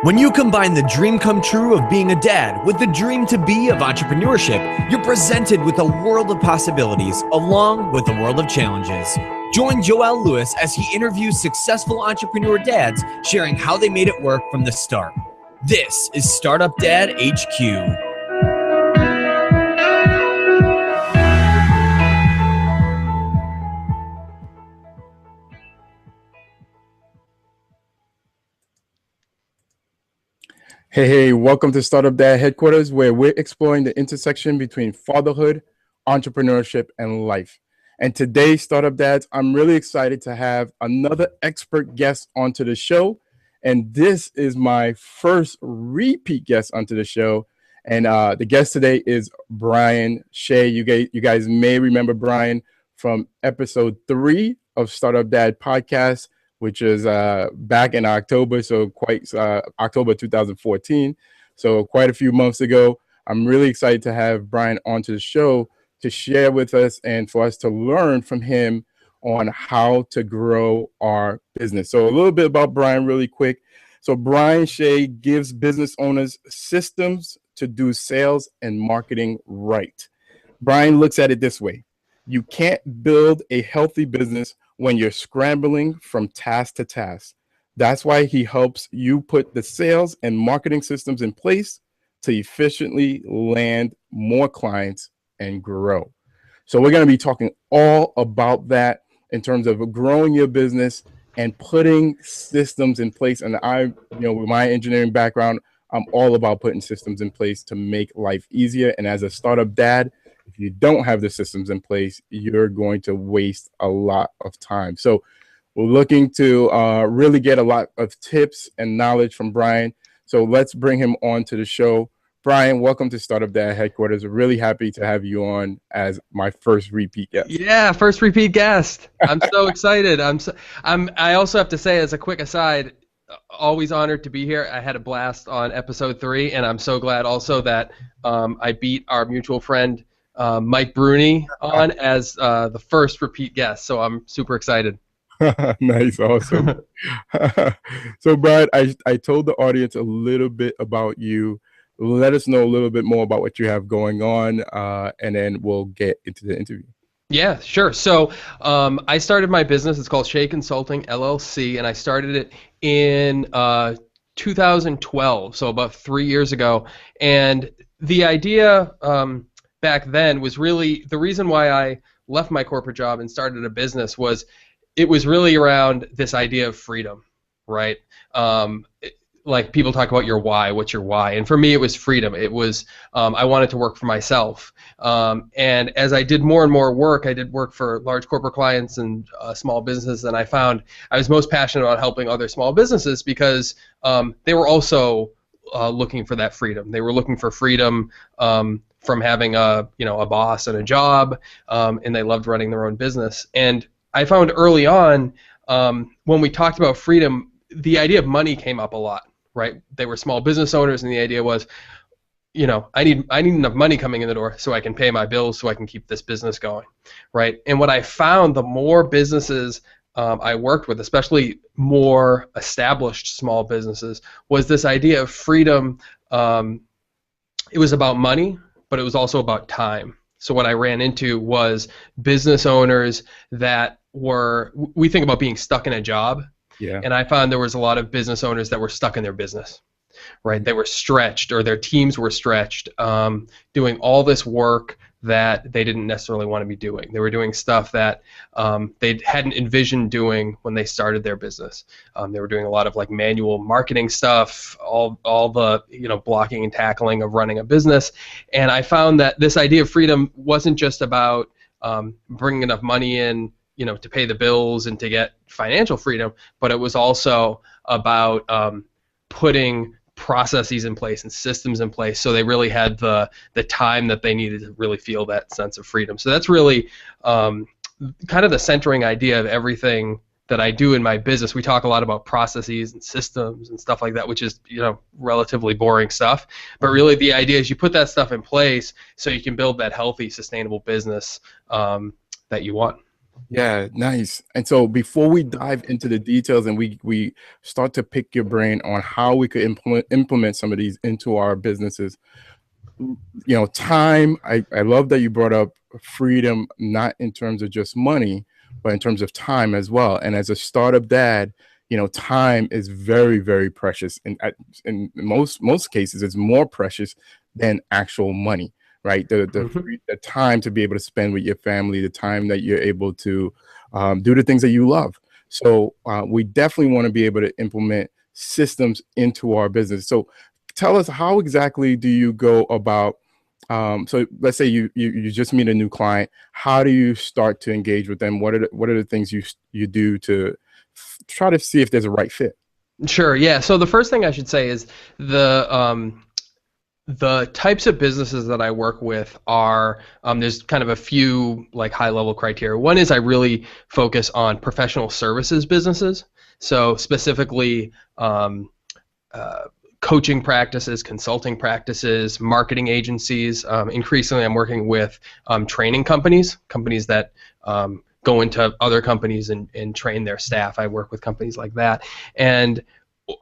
When you combine the dream come true of being a dad with the dream to be of entrepreneurship, you're presented with a world of possibilities along with a world of challenges. Join Joel Lewis as he interviews successful entrepreneur dads sharing how they made it work from the start. This is Startup Dad HQ. Hey, welcome to Startup Dad Headquarters, where we're exploring the intersection between fatherhood, entrepreneurship, and life. And today, Startup Dads, I'm really excited to have another expert guest onto the show. And this is my first repeat guest onto the show. And the guest today is Brian Shea. You guys may remember Brian from episode 3 of Startup Dad Podcast, which is back in October, so October 2014, so quite a few months ago. I'm really excited to have Brian onto the show to share with us and for us to learn from him on how to grow our business. So a little bit about Brian really quick. So Brian Shea gives business owners systems to do sales and marketing right. Brian looks at it this way: you can't build a healthy business when you're scrambling from task to task. That's why he helps you put the sales and marketing systems in place to efficiently land more clients and grow. So we're going to be talking all about that in terms of growing your business and putting systems in place. And with my engineering background, I'm all about putting systems in place to make life easier. And as a startup dad, if you don't have the systems in place, you're going to waste a lot of time. So we're looking to really get a lot of tips and knowledge from Brian. So let's bring him on to the show. Brian, welcome to Startup Dad Headquarters. We're really happy to have you on as my first repeat guest. Yeah, first repeat guest. I'm so excited. I also have to say, as a quick aside, always honored to be here. I had a blast on episode 3, and I'm so glad also that I beat our mutual friend Mike Bruni on as the first repeat guest, so I'm super excited. Nice, awesome. So, Brian, I told the audience a little bit about you. Let us know a little bit more about what you have going on, and then we'll get into the interview. Yeah, sure. So I started my business. It's called Shea Consulting, LLC, and I started it in 2012, so about 3 years ago. And the idea back then was really the reason why I left my corporate job and started a business was it was really around this idea of freedom, right? Like people talk about your why, what's your why? And for me, it was freedom. It was I wanted to work for myself. And as I did more and more work, I did work for large corporate clients and small businesses, and I found I was most passionate about helping other small businesses because they were also looking for that freedom. They were looking for freedom from having a boss and a job, and they loved running their own business. And I found early on when we talked about freedom, the idea of money came up a lot, right? They were small business owners, and the idea was, I need enough money coming in the door so I can pay my bills, so I can keep this business going, right? And what I found, the more businesses I worked with, especially more established small businesses, was this idea of freedom. It was about money, but it was also about time. So what I ran into was business owners that we think about being stuck in a job. Yeah. And I found there was a lot of business owners that were stuck in their business, right? They were stretched, or their teams were stretched, doing all this work that they didn't necessarily want to be doing. They were doing stuff that they hadn't envisioned doing when they started their business. They were doing a lot of like manual marketing stuff, all the blocking and tackling of running a business. And I found that this idea of freedom wasn't just about bringing enough money in, to pay the bills and to get financial freedom, but it was also about putting processes in place and systems in place so they really had the time that they needed to really feel that sense of freedom. So that's really kind of the centering idea of everything that I do in my business. We talk a lot about processes and systems and stuff like that, which is relatively boring stuff, but really the idea is you put that stuff in place so you can build that healthy, sustainable business that you want. Yeah, nice. And so before we dive into the details and we start to pick your brain on how we could implement some of these into our businesses, time, I love that you brought up freedom, not in terms of just money, but in terms of time as well. And as a startup dad, time is very, very precious. And in most cases, it's more precious than actual money, right? The time to be able to spend with your family, the time that you're able to do the things that you love. So we definitely want to be able to implement systems into our business. So tell us, how exactly do you go about, so let's say you just meet a new client. How do you start to engage with them? What are the things you do to try to see if there's a right fit? Sure. Yeah. So the first thing I should say is the types of businesses that I work with are, there's kind of a few like high level criteria. One is I really focus on professional services businesses. So specifically, coaching practices, consulting practices, marketing agencies. Increasingly, I'm working with training companies that go into other companies and train their staff. I work with companies like that. And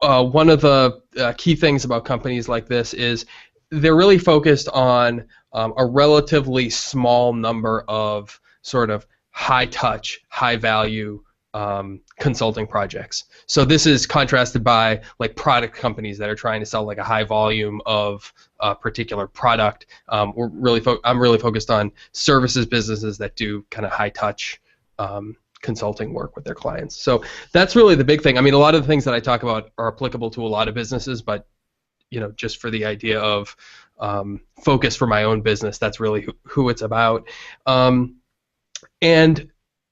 one of the key things about companies like this is they're really focused on a relatively small number of sort of high touch, high value consulting projects. So this is contrasted by like product companies that are trying to sell like a high volume of a particular product. I'm really focused on services businesses that do kind of high touch consulting work with their clients. So that's really the big thing. I mean, a lot of the things that I talk about are applicable to a lot of businesses, but just for the idea of focus for my own business, that's really who it's about. And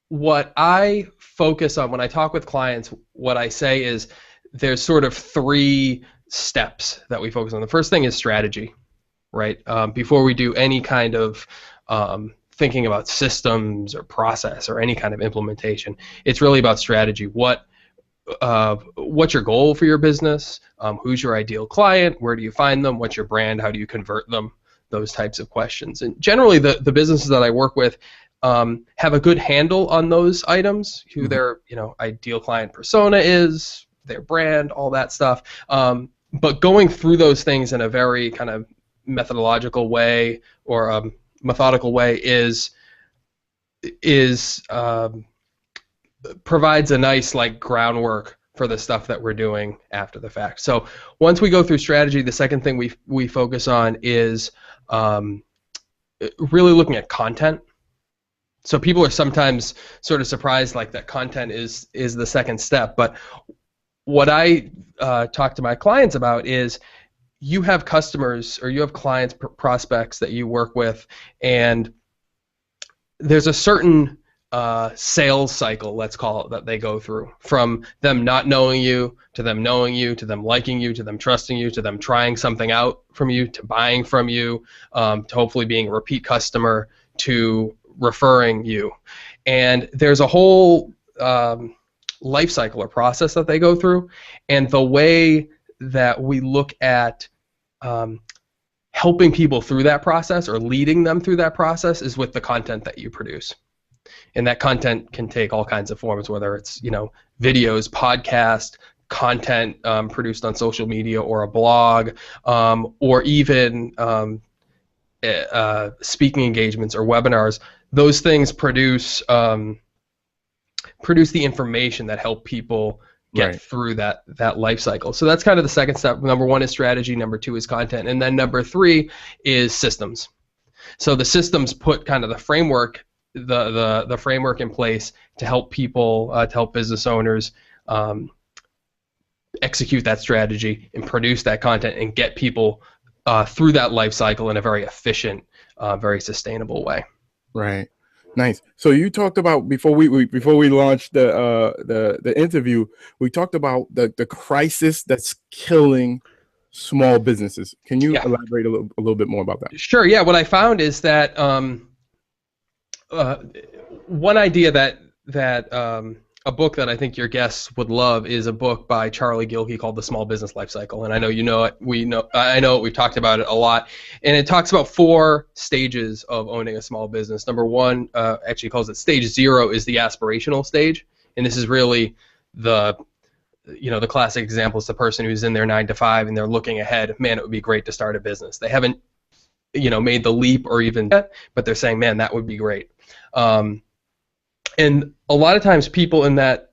what I focus on when I talk with clients, what I say is there's sort of 3 steps that we focus on. The first thing is strategy, right? Before we do any kind of thinking about systems or process or any kind of implementation, it's really about strategy. What's your goal for your business? Who's your ideal client? Where do you find them? What's your brand? How do you convert them? Those types of questions. And generally, the businesses that I work with have a good handle on those items, who their ideal client persona is, their brand, all that stuff. But going through those things in a very kind of methodological way or methodical way provides a nice like groundwork for the stuff that we're doing after the fact. So once we go through strategy, the second thing we focus on is really looking at content. So people are sometimes sort of surprised like that content is the second step, but what I talk to my clients about is you have customers or you have clients, prospects that you work with, and there's a certain sales cycle, let's call it, that they go through, from them not knowing you to them knowing you to them liking you to them trusting you to them trying something out from you to buying from you, to hopefully being a repeat customer to referring you. And there's a whole life cycle or process that they go through, and the way that we look at helping people through that process or leading them through that process is with the content that you produce. And that content can take all kinds of forms, whether it's videos, podcast, content produced on social media or a blog, or even speaking engagements or webinars. Those things produce the information that help people get through that life cycle. So that's kind of the second step. Number 1 is strategy. Number 2 is content. And then number 3 is systems. So the systems put kind of the framework, the framework in place to help people, to help business owners execute that strategy and produce that content and get people through that life cycle in a very efficient, very sustainable way. Right. Nice. So you talked about before we launched the interview, we talked about the crisis that's killing small businesses. Can you elaborate a little bit more about that? Sure. Yeah. What I found is that one idea that a book that I think your guests would love is a book by Charlie Gilkey called The Small Business Life Cycle. And I know you know it. I know it. We've talked about it a lot. And it talks about 4 stages of owning a small business. Number 1, actually calls it stage 0, is the aspirational stage. And this is really the classic example is the person who's in their 9 to 5 and they're looking ahead. Man, it would be great to start a business. They haven't, made the leap or even yet, but they're saying, man, that would be great. And a lot of times people in that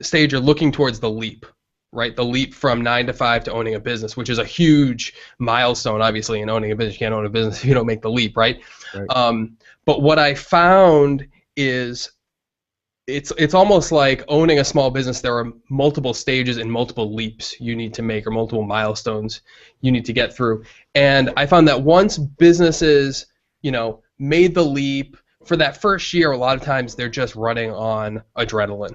stage are looking towards the leap, right? The leap from 9 to 5 to owning a business, which is a huge milestone, obviously, in owning a business. You can't own a business if you don't make the leap, right? But what I found is it's almost like owning a small business. There are multiple stages and multiple leaps you need to make, or multiple milestones you need to get through. And I found that once businesses, made the leap, for that first year, a lot of times they're just running on adrenaline.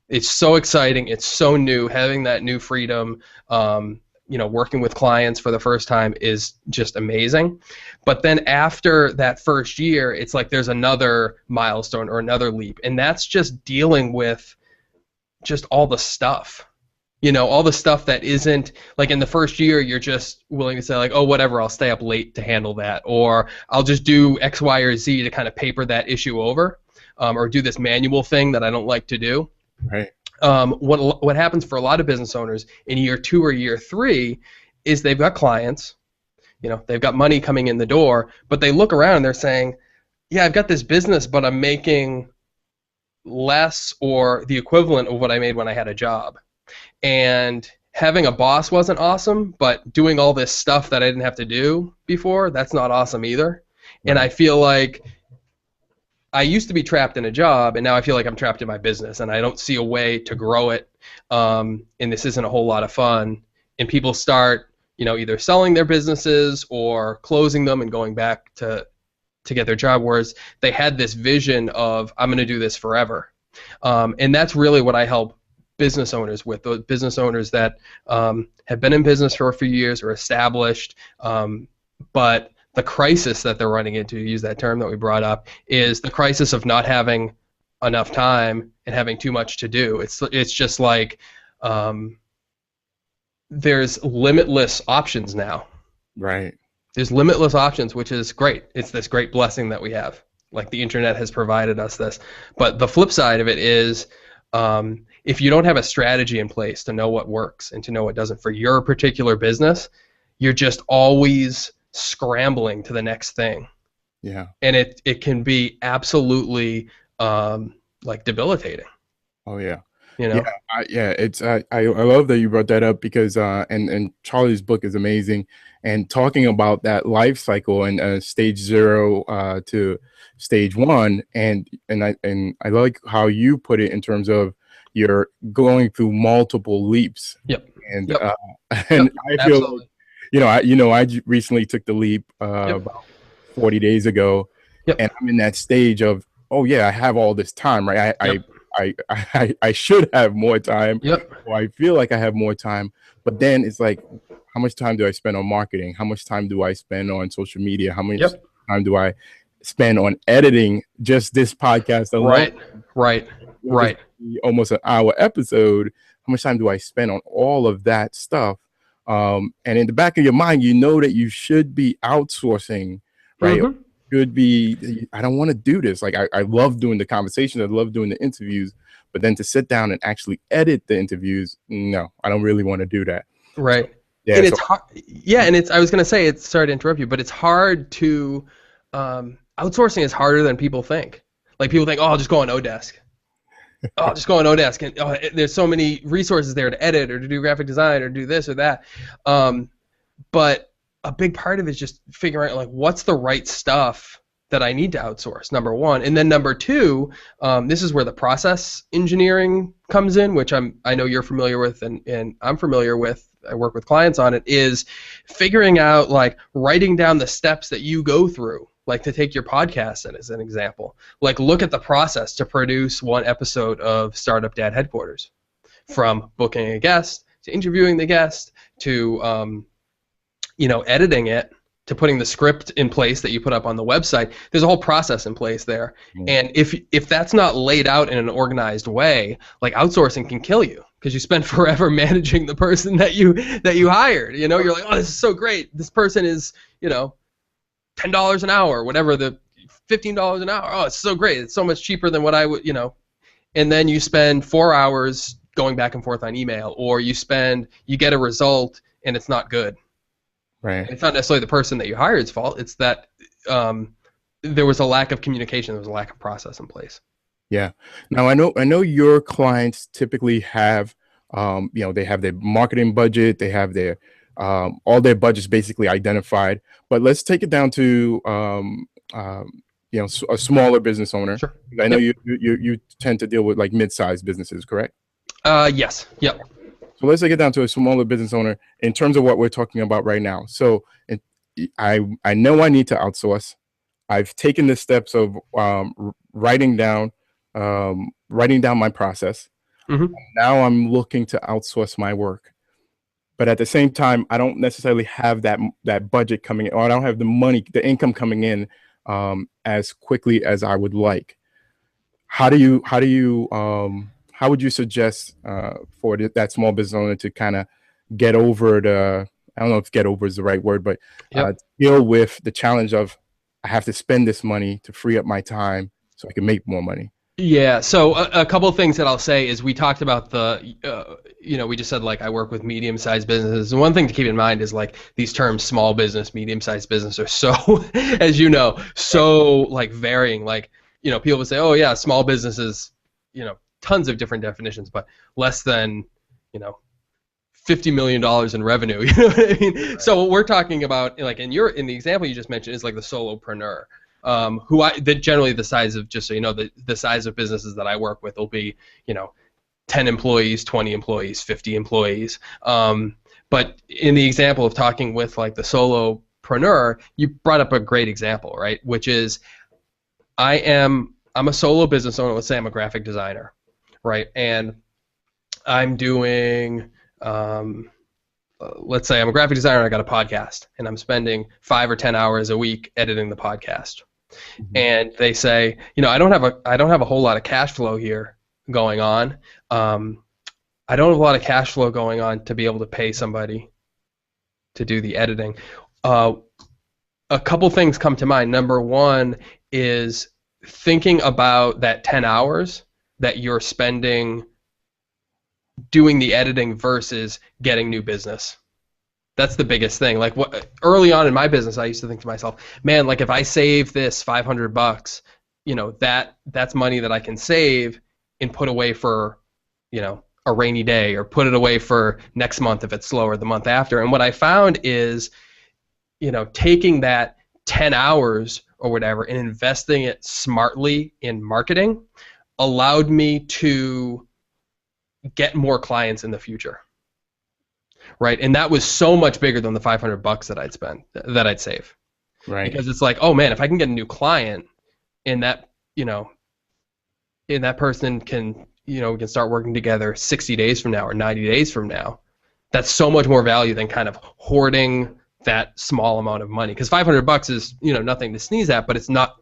It's so exciting. It's so new. Having that new freedom, working with clients for the first time is just amazing. But then after that first year, it's like there's another milestone or another leap. And that's just dealing with just all the stuff. All the stuff that isn't, like in the first year, you're just willing to say like, oh, whatever, I'll stay up late to handle that, or I'll just do X, Y, or Z to kind of paper that issue over, or do this manual thing that I don't like to do. Right. What happens for a lot of business owners in year 2 or year 3 is they've got clients, they've got money coming in the door, but they look around and they're saying, yeah, I've got this business, but I'm making less or the equivalent of what I made when I had a job. And having a boss wasn't awesome, but doing all this stuff that I didn't have to do before, that's not awesome either. And I feel like I used to be trapped in a job, and now I feel like I'm trapped in my business, and I don't see a way to grow it, and this isn't a whole lot of fun. And people start, either selling their businesses or closing them and going back to get their job, whereas they had this vision of, I'm going to do this forever. And that's really what I help business owners with, those business owners that have been in business for a few years or established, but the crisis that they're running into, to use that term that we brought up, is the crisis of not having enough time and having too much to do. It's just like there's limitless options now. Right. There's limitless options, which is great. It's this great blessing that we have. Like the internet has provided us this. But the flip side of it is, if you don't have a strategy in place to know what works and to know what doesn't for your particular business, you're just always scrambling to the next thing. Yeah. And it can be absolutely like debilitating. Oh yeah. I love that you brought that up, because and Charlie's book is amazing, and talking about that life cycle and stage 0 to stage 1, and I like how you put it in terms of you're going through multiple leaps. Yep. And and I feel I recently took the leap about 40 days ago, and I'm in that stage of, oh yeah, I have all this time, right? I should have more time. Or I feel like I have more time, but then it's like, how much time do I spend on marketing? How much time do I spend on social media? How much time do I spend on editing just this podcast alone? Right. Almost an hour episode. How much time do I spend on all of that stuff? And in the back of your mind, that you should be outsourcing, right? Mm-hmm. Should be, I don't want to do this. Like I love doing the conversations, I love doing the interviews, but then to sit down and actually edit the interviews, no, I don't really want to do that. Right. So, yeah, and it's hard. Yeah, and I was gonna say, sorry to interrupt you, but it's hard to outsourcing is harder than people think. Like people think, oh, I'll just go on Odesk. Oh, just go on Odesk, and there's so many resources there to edit or to do graphic design or do this or that. But a big part of it is just figuring out like what's the right stuff that I need to outsource, number one. And then number two, this is where the process engineering comes in, which I know you're familiar with and I'm familiar with. I work with clients on it, is figuring out, like, writing down the steps that you go through. Like, to take your podcast as an example. Like, look at the process to produce one episode of Startup Dad Headquarters. From booking a guest, to interviewing the guest, to editing it, to putting the script in place that you put up on the website. There's a whole process in place there. And if that's not laid out in an organized way, like outsourcing can kill you because you spend forever managing the person that you hired. You know, you're like, oh, this is so great. This person is, you know, $10 an hour, whatever, the $15 an hour. Oh, it's so great. It's so much cheaper than what I would, you know. And then you spend 4 hours going back and forth on email, or you get a result and it's not good. Right. And it's not necessarily the person that you hired's fault. It's that there was a lack of communication. There was a lack of process in place. Yeah. Now I know your clients typically have, you know, they have their marketing budget, they have their all their budgets basically identified. But let's take it down to you know, a smaller business owner. Sure. I know you tend to deal with like mid-sized businesses, correct? Yes. Yep. So let's take it down to a smaller business owner in terms of what we're talking about right now. So I know I need to outsource. I've taken the steps of writing down my process. Mm-hmm. Now I'm looking to outsource my work. But at the same time, I don't necessarily have that budget coming in, or I don't have the money, the income coming in as quickly as I would like. How would you suggest for that small business owner to kind of get over I don't know if get over is the right word, but deal with the challenge of I have to spend this money to free up my time so I can make more money? Yeah, so a couple of things that I'll say is we talked about you know, we just said like I work with medium-sized businesses. And one thing to keep in mind is like these terms small business, medium-sized business are so, as you know, so like varying. Like, you know, people would say, oh yeah, small businesses, you know, tons of different definitions, but less than, you know, $50 million in revenue. You know what I mean? So what we're talking about, like in the example you just mentioned, is like the solopreneur, that generally the size of, just so you know, the size of businesses that I work with will be, you know, 10 employees, 20 employees, 50 employees. But in the example of talking with like the solopreneur, you brought up a great example, right? Which is I'm a solo business owner. Let's say I'm a graphic designer. Right, and I'm doing, let's say I'm a graphic designer and I got a podcast, and I'm spending 5 or 10 hours a week editing the podcast. Mm-hmm. And they say, you know, I don't have a whole lot of cash flow here going on. I don't have a lot of cash flow going on to be able to pay somebody to do the editing. A couple things come to mind. Number one is thinking about that 10 hours that you're spending doing the editing versus getting new business. That's the biggest thing. Like early on in my business, I used to think to myself, man, like if I save this $500, you know, that's money that I can save and put away for, you know, a rainy day, or put it away for next month if it's slower the month after. And what I found is, you know, taking that 10 hours or whatever and investing it smartly in marketing allowed me to get more clients in the future, right? And that was so much bigger than the $500 that I'd save, right? Because it's like, oh man, if I can get a new client, and that, you know, and that person can, you know, we can start working together 60 days from now or 90 days from now, that's so much more value than kind of hoarding that small amount of money. Because $500 is, you know, nothing to sneeze at, but it's not.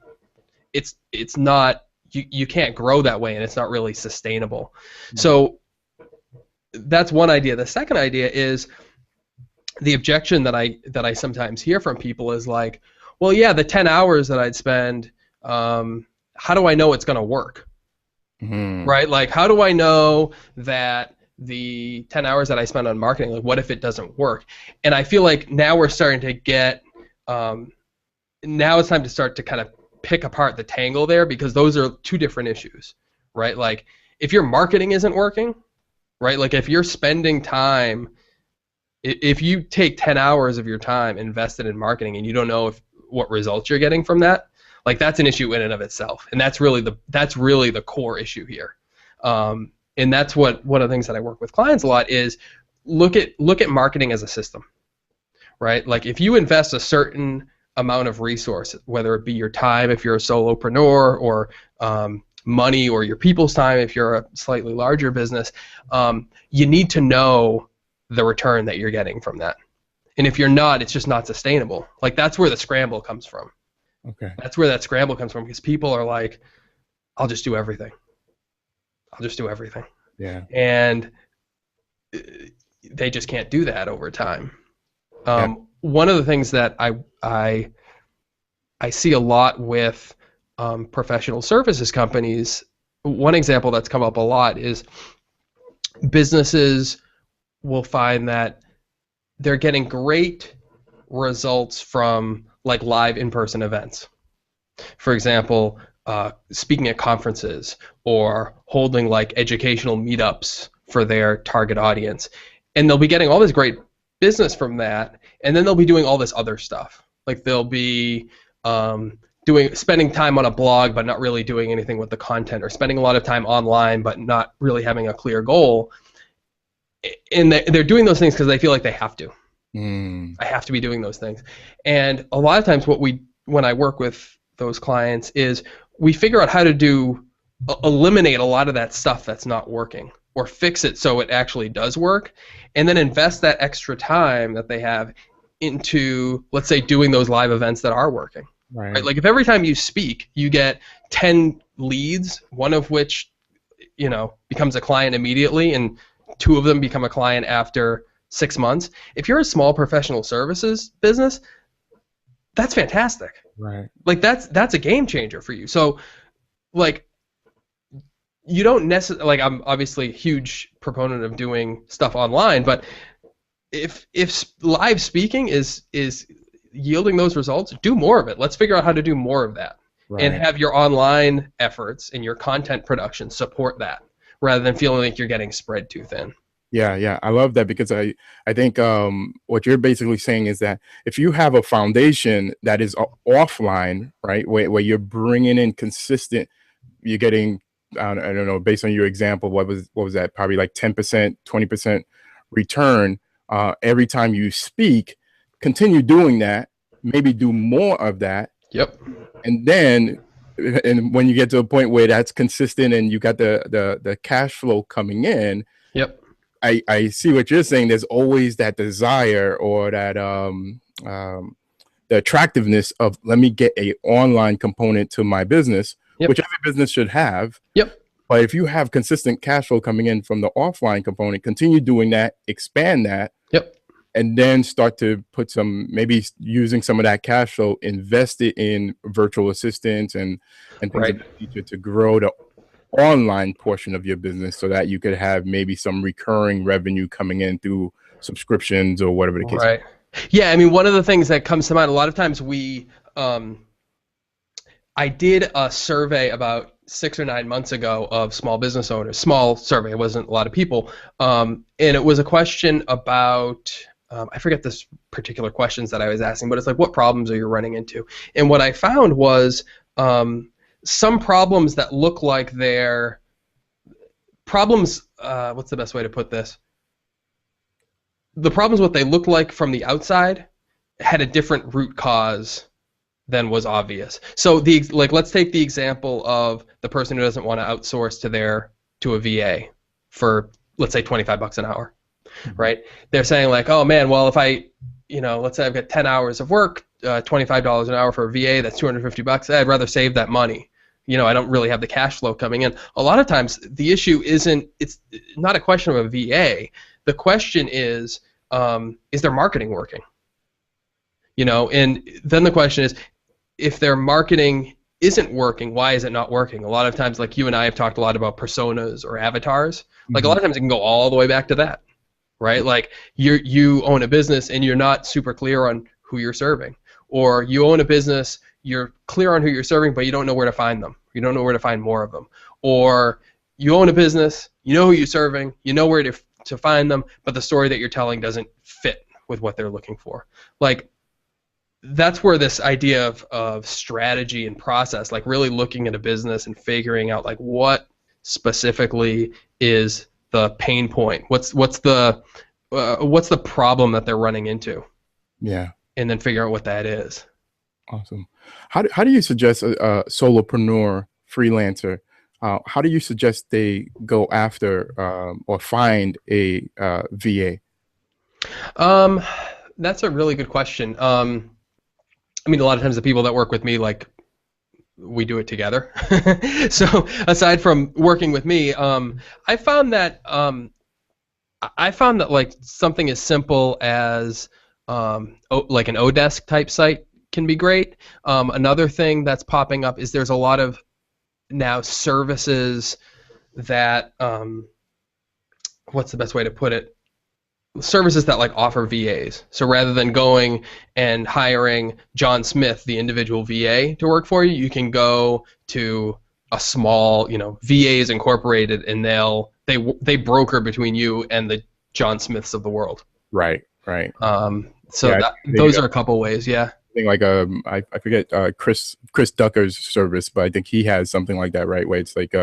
You can't grow that way, and it's not really sustainable. Mm-hmm. So that's one idea. The second idea is the objection that I sometimes hear from people is like, well, yeah, the 10 hours that I'd spend, how do I know it's going to work? Mm-hmm. Right? Like, how do I know that the 10 hours that I spend on marketing, like, what if it doesn't work? And I feel like now we're starting to get, now it's time to start to kind of pick apart the tangle there, because those are two different issues, right? Like, if your marketing isn't working, right? Like, if you're spending time, if you take 10 hours of your time invested in marketing and you don't know what results you're getting from that, like, that's an issue in and of itself, and that's really the core issue here. And that's what one of the things that I work with clients a lot is look at marketing as a system, right? Like, if you invest a certain amount of resources, whether it be your time if you're a solopreneur, or money, or your people's time if you're a slightly larger business, you need to know the return that you're getting from that. And if you're not, it's just not sustainable. Like that's where the scramble comes from. Okay. That's where that scramble comes from, because people are like, I'll just do everything. I'll just do everything. Yeah. And they just can't do that over time. Yeah. One of the things that I see a lot with professional services companies, one example that's come up a lot is businesses will find that they're getting great results from like live in-person events. For example, speaking at conferences or holding like educational meetups for their target audience. And they'll be getting all this great business from that, and then they'll be doing all this other stuff. Like they'll be spending time on a blog but not really doing anything with the content, or spending a lot of time online but not really having a clear goal. And they're doing those things because they feel like they have to. I have to be doing those things. And a lot of times when I work with those clients is we figure out how to eliminate a lot of that stuff that's not working, or fix it so it actually does work, and then invest that extra time that they have into, let's say, doing those live events that are working. Right? Like if every time you speak, you get 10 leads, one of which, becomes a client immediately, and 2 of them become a client after 6 months. If you're a small professional services business, that's fantastic. Right. Like that's a game changer for you. So, like, you don't necessarily, like, I'm obviously a huge proponent of doing stuff online, but if live speaking is yielding those results, do more of it. Let's figure out how to do more of that. Right. And have your online efforts and your content production support that, rather than feeling like you're getting spread too thin. Yeah, I love that, because I think what you're basically saying is that if you have a foundation that is offline, right, where you're bringing in consistent, you're getting, I don't know, based on your example, what was that? Probably like 10%, 20% return every time you speak. Continue doing that. Maybe do more of that. Yep. And then, when you get to a point where that's consistent and you got the cash flow coming in. Yep. I see what you're saying. There's always that desire, or that the attractiveness of, let me get a online component to my business, yep, which every business should have. Yep. But if you have consistent cash flow coming in from the offline component, continue doing that, expand that. Yep. And then start to put maybe using some of that cash flow, invest it in virtual assistants and things right, of that nature to grow the online portion of your business, so that you could have maybe some recurring revenue coming in through subscriptions or whatever the case. Right. Yeah, I mean, one of the things that comes to mind, a lot of times I did a survey about 6 or 9 months ago of small business owners. Small survey, it wasn't a lot of people. And it was a question about, I forget this particular questions that I was asking, but it's like, what problems are you running into? And what I found was some problems that look like they're problems, what's the best way to put this? The problems, what they looked like from the outside, had a different root cause than was obvious. So let's take the example of the person who doesn't want to outsource to a VA for, let's say, $25 an hour, right? They're saying like, oh man, well, if I, let's say I've got 10 hours of work, $25 an hour for a VA, that's $250. I'd rather save that money. I don't really have the cash flow coming in. A lot of times the issue it's not a question of a VA. The question is their marketing working? And then the question is, if their marketing isn't working, why is it not working? A lot of times, like you and I have talked a lot about personas or avatars. Like a lot of times it can go all the way back to that, right? Like you own a business and you're not super clear on who you're serving. Or you own a business, you're clear on who you're serving, but you don't know where to find them. You don't know where to find more of them. Or you own a business, you know who you're serving, you know where to find them, but the story that you're telling doesn't fit with what they're looking for. Like, that's where this idea of strategy and process, like really looking at a business and figuring out like what specifically is the pain point, what's the problem that they're running into, yeah, and then figure out what that is. Awesome. How do you suggest a solopreneur, freelancer? How do you suggest they go after or find a VA? that's a really good question. I mean, a lot of times the people that work with me, like, we do it together. So aside from working with me, I found that like something as simple as like an Odesk type site can be great. Another thing that's popping up is there's a lot of now services that what's the best way to put it? Services that like offer VAs. So rather than going and hiring John Smith, the individual VA, to work for you, you can go to a small, VAs Incorporated, and they broker between you and the John Smiths of the world. Right. So yeah, those are a couple ways. Yeah. Like I forget Chris Ducker's service, but I think he has something like that, right? Where it's like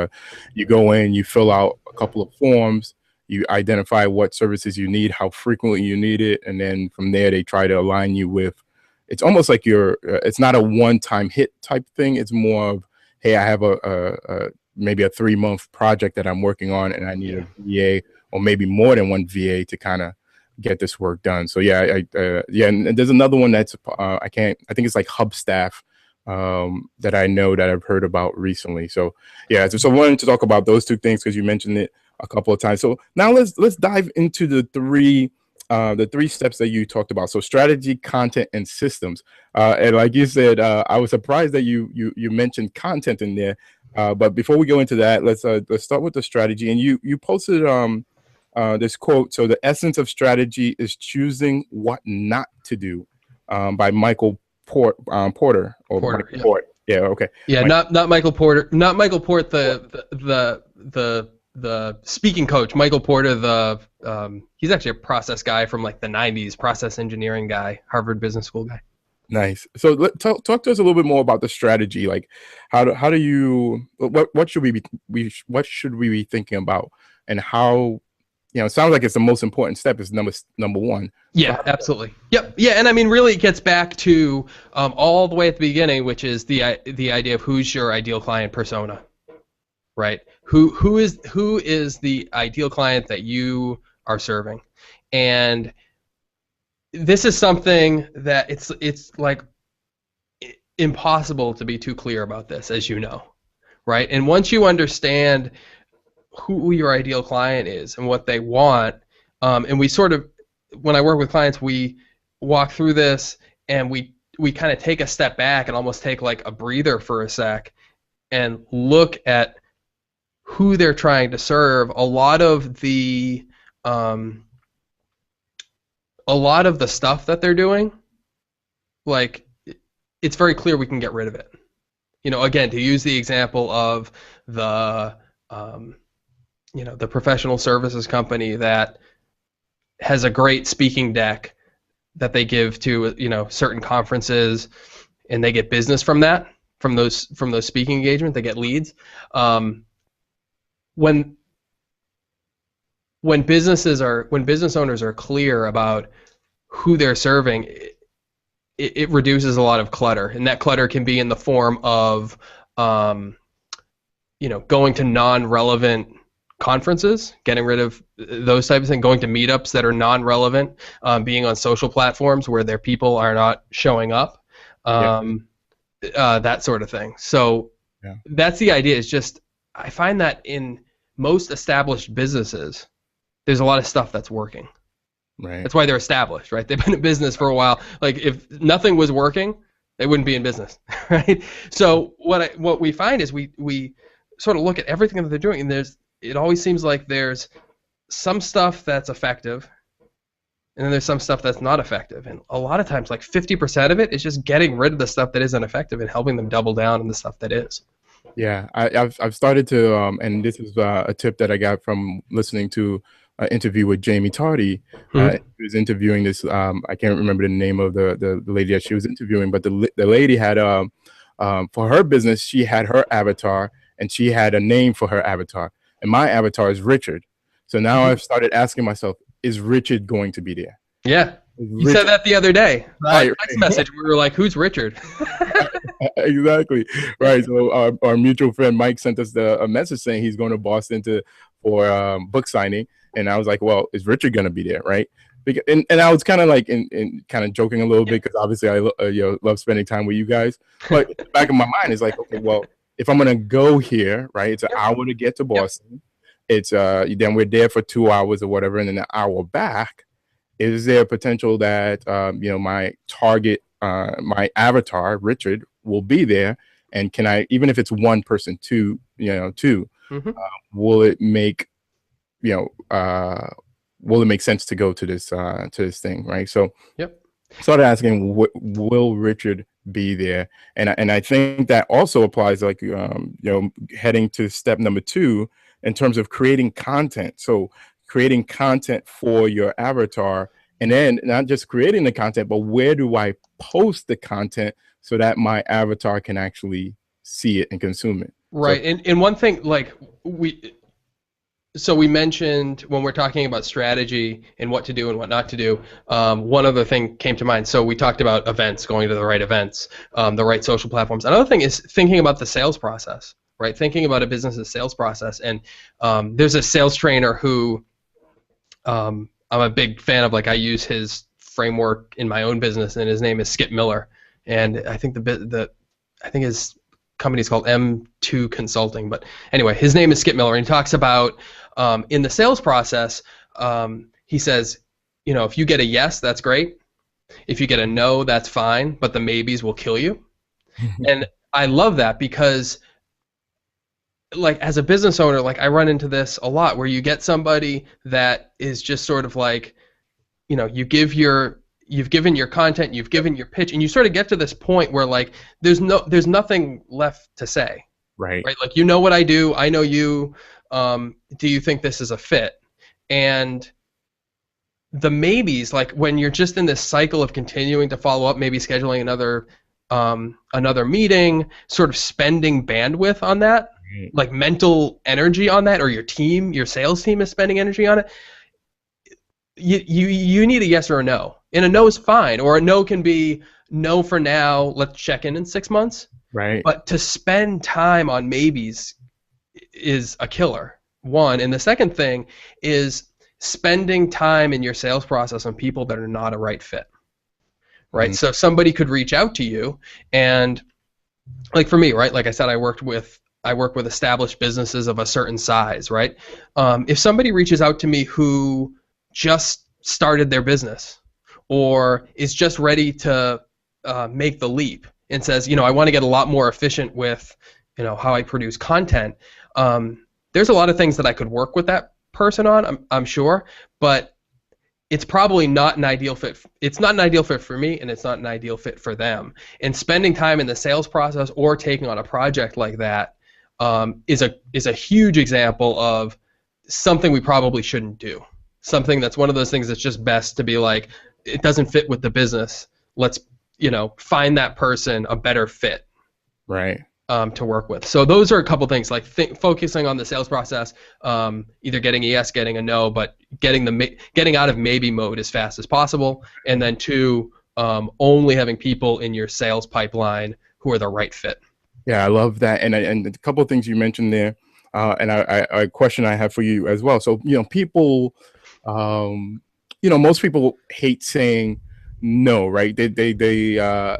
you go in, you fill out a couple of forms, you identify what services you need, how frequently you need it, and then from there they try to align you with. It's almost like it's not a one-time hit type thing. It's more of, hey, I have a maybe a 3-month project that I'm working on, and I need a VA or maybe more than one VA to kind of get this work done. So yeah, and there's another one that's I think it's like Hubstaff that I know that I've heard about recently. So yeah, so I wanted to talk about those two things because you mentioned it a couple of times. So now let's dive into the three steps that you talked about. So strategy, content, and systems. And like you said, I was surprised that you mentioned content in there. But before we go into that, let's start with the strategy. And you posted this quote. So the essence of strategy is choosing what not to do, by Michael Porter. Porter, Michael Port. Yeah. Okay. Yeah. Not Michael Porter. Not Michael Port. The speaking coach, Michael Porter. He's actually a process guy from like the '90s, process engineering guy, Harvard Business School guy. Nice. So talk to us a little bit more about the strategy. Like, how do you what should we be thinking about, and how? It sounds like it's the most important step is number one. Yeah, absolutely. Yep. Yeah, and I mean, really, it gets back to all the way at the beginning, which is the idea of who's your ideal client persona, right? Who is the ideal client that you are serving, and this is something that it's like impossible to be too clear about this, as you know, right? And once you understand who your ideal client is and what they want, and we sort of, when I work with clients, we walk through this and we kind of take a step back and almost take like a breather for a sec and look at who they're trying to serve. A lot of the stuff that they're doing, like, it's very clear we can get rid of it. Again, to use the example of the the professional services company that has a great speaking deck that they give to certain conferences, and they get business from that, from those speaking engagements, they get leads. When business owners are clear about who they're serving, it reduces a lot of clutter, and that clutter can be in the form of going to non-relevant conferences, getting rid of those types of things, going to meetups that are non-relevant, being on social platforms where their people are not showing up, that sort of thing. So that's the idea. Is just, I find that in most established businesses, there's a lot of stuff that's working. Right. That's why they're established, right? They've been in business for a while. Like, if nothing was working, they wouldn't be in business, right? So what we find is we sort of look at everything that they're doing, and it always seems like there's some stuff that's effective, and then there's some stuff that's not effective. And a lot of times, like 50% of it is just getting rid of the stuff that isn't effective and helping them double down on the stuff that is. Yeah, I've started to, and this is a tip that I got from listening to an interview with Jamie Tardy. He was interviewing this. I can't remember the name of the lady that she was interviewing, but the lady had for her business, she had her avatar, and she had a name for her avatar. And my avatar is Richard. So now I've started asking myself, is Richard going to be there? Yeah. You said that the other day. Right. Our text message, we were like, who's Richard? Exactly. Right. So our mutual friend Mike sent us a message saying he's going to Boston for book signing. And I was like, well, is Richard going to be there? Right. And I was kind of like in kind of joking a little bit because obviously I love spending time with you guys. But in the back of my mind is like, okay, well, if I'm gonna go here, right? It's an hour to get to Boston. It's then we're there for 2 hours or whatever, and then an hour back. Is there a potential that my target, my avatar, Richard, will be there? And can I, even if it's one person, two, will it make sense to go to this thing, right? So started asking, will Richard be there? And I think that also applies, like heading to step number 2 in terms of creating content. So creating content for your avatar, and then not just creating the content, but where do I post the content so that my avatar can actually see it and consume it? Right. So, and one thing, like we mentioned when we're talking about strategy and what to do and what not to do, one other thing came to mind. So we talked about events, going to the right events, the right social platforms. Another thing is thinking about the sales process, right? Thinking about a business's sales process. And there's a sales trainer who I'm a big fan of. Like, I use his framework in my own business, and his name is Skip Miller. And I think I think his company is called M2 Consulting. But anyway, his name is Skip Miller, and he talks about in the sales process, he says, if you get a yes, that's great. If you get a no, that's fine, but the maybes will kill you. And I love that because, like, as a business owner, like, I run into this a lot where you get somebody that is just sort of like, you've given your content, you've given your pitch, and you sort of get to this point where, like, there's nothing left to say. Right. Like, what I do, I know you. Do you think this is a fit? And the maybes, like, when you're just in this cycle of continuing to follow up, maybe scheduling another meeting, sort of spending bandwidth on that, like mental energy on that, or your sales team is spending energy on it. You need a yes or a no, and a no is fine, or a no can be no for now. Let's check in 6 months. Right. But to spend time on maybes is a killer. One, and the second thing is spending time in your sales process on people that are not a right fit. Right. Mm-hmm. So somebody could reach out to you, and like for me, right? Like I said, I work with established businesses of a certain size, right? If somebody reaches out to me who just started their business or is just ready to make the leap and says, I want to get a lot more efficient with, how I produce content, there's a lot of things that I could work with that person on, I'm sure, but it's probably not an ideal fit. It's not an ideal fit for me, and it's not an ideal fit for them. And spending time in the sales process or taking on a project like that is a huge example of something we probably shouldn't do. Something that's one of those things that's just best to be like, it doesn't fit with the business. Let's, find that person a better fit. Right. To work with. So those are a couple things, like focusing on the sales process, either getting a yes, getting a no, but getting out of maybe mode as fast as possible, and then 2, only having people in your sales pipeline who are the right fit. Yeah, I love that, and a couple of things you mentioned there, and a question I have for you as well. So people, most people hate saying no, right? They I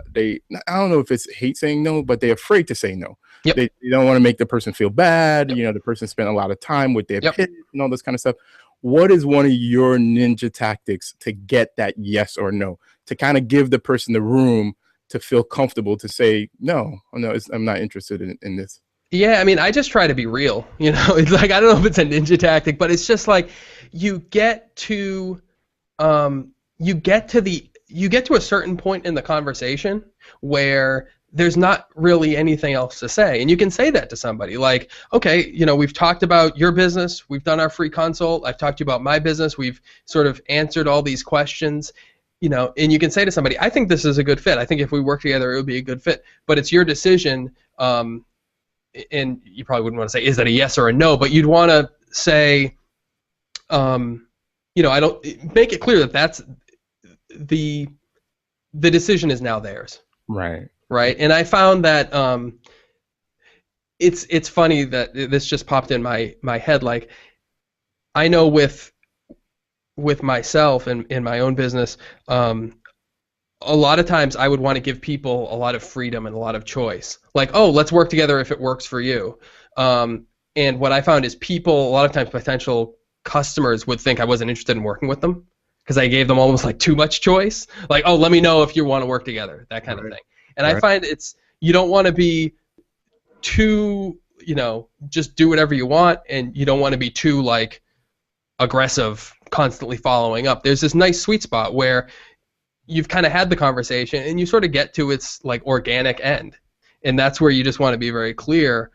don't know if it's hate saying no, but they're afraid to say no. Yep. They don't want to make the person feel bad. Yep. The person spent a lot of time with their pitch and all this kind of stuff. What is one of your ninja tactics to get that yes or no, to kind of give the person the room to feel comfortable to say no, I'm not interested in this? Yeah, I mean, I just try to be real. It's like, I don't know if it's a ninja tactic, but it's just like you get to a certain point in the conversation where there's not really anything else to say, and you can say that to somebody, like, okay, we've talked about your business, we've done our free consult, I've talked to you about my business, we've sort of answered all these questions, and you can say to somebody, I think this is a good fit, I think if we work together it would be a good fit, but it's your decision, and you probably wouldn't want to say, is that a yes or a no, but you'd want to say, I don't make it clear that that's the decision is now theirs. Right. And I found that it's funny that this just popped in my head. Like, I know with with myself and in my own business, a lot of times I would want to give people a lot of freedom and a lot of choice. Like, oh, let's work together if it works for you. And what I found is people, a lot of times potential customers would think I wasn't interested in working with them because I gave them almost like too much choice. Like, oh, let me know if you want to work together, that kind of thing. And I find you don't want to be too, just do whatever you want, and you don't want to be too like aggressive, constantly following up. There's this nice sweet spot where you've kind of had the conversation and you sort of get to its like organic end, and that's where you just want to be very clear.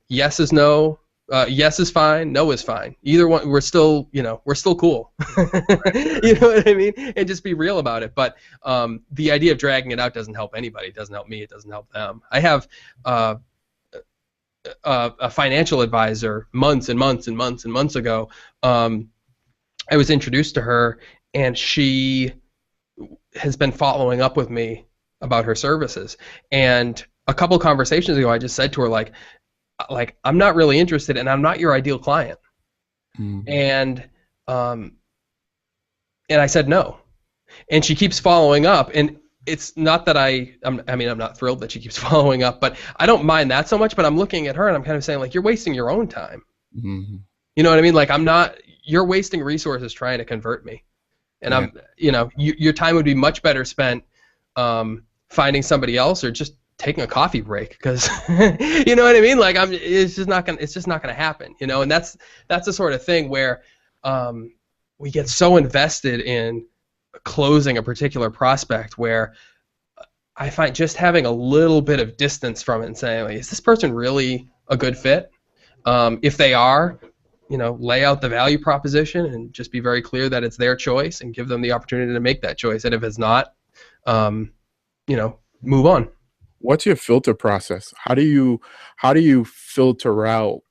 Yes is no, yes is fine, no is fine. Either one, we're still cool. You know what I mean? And just be real about it. But the idea of dragging it out doesn't help anybody. It doesn't help me. It doesn't help them. I have a financial advisor months and months and months and months ago. I was introduced to her, and she has been following up with me about her services. And a couple conversations ago, I just said to her, like I'm not really interested, and I'm not your ideal client. Mm-hmm. And I said no. And she keeps following up, and it's not that I'm not thrilled that she keeps following up, but I don't mind that so much. But I'm looking at her and I'm kind of saying, like, you're wasting your own time. Mm-hmm. You know what I mean? Like, you're wasting resources trying to convert me. And your time would be much better spent finding somebody else or just taking a coffee break, because you know what I mean? Like, it's just not gonna happen, And that's the sort of thing where we get so invested in closing a particular prospect, where I find just having a little bit of distance from it and saying, like, is this person really a good fit? If they are, lay out the value proposition and just be very clear that it's their choice and give them the opportunity to make that choice. And if it's not, move on. What's your filter process? How do you filter out,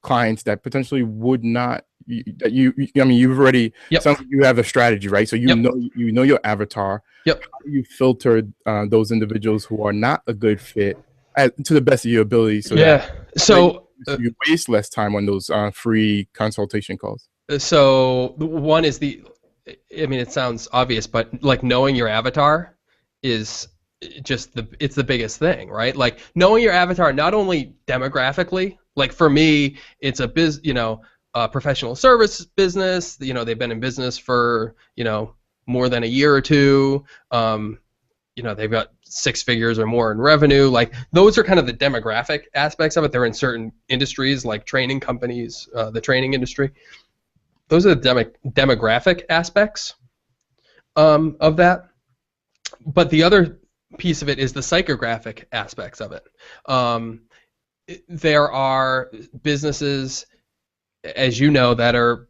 clients that potentially would not, you've already, sounds like you have a strategy, right? So you know your avatar. Yep. How do you filter those individuals who are not a good fit to the best of your ability? So you waste less time on those free consultation calls. So one is it sounds obvious, but like knowing your avatar is it's the biggest thing, right? Like knowing your avatar, not only demographically, like for me, it's a professional service business. They've been in business for, more than a year or two. They've got 6 figures or more in revenue. Like those are kind of the demographic aspects of it. They're in certain industries like training companies, the training industry. Those are the demographic aspects of that. But the other piece of it is the psychographic aspects of it. There are businesses, as you know, that are,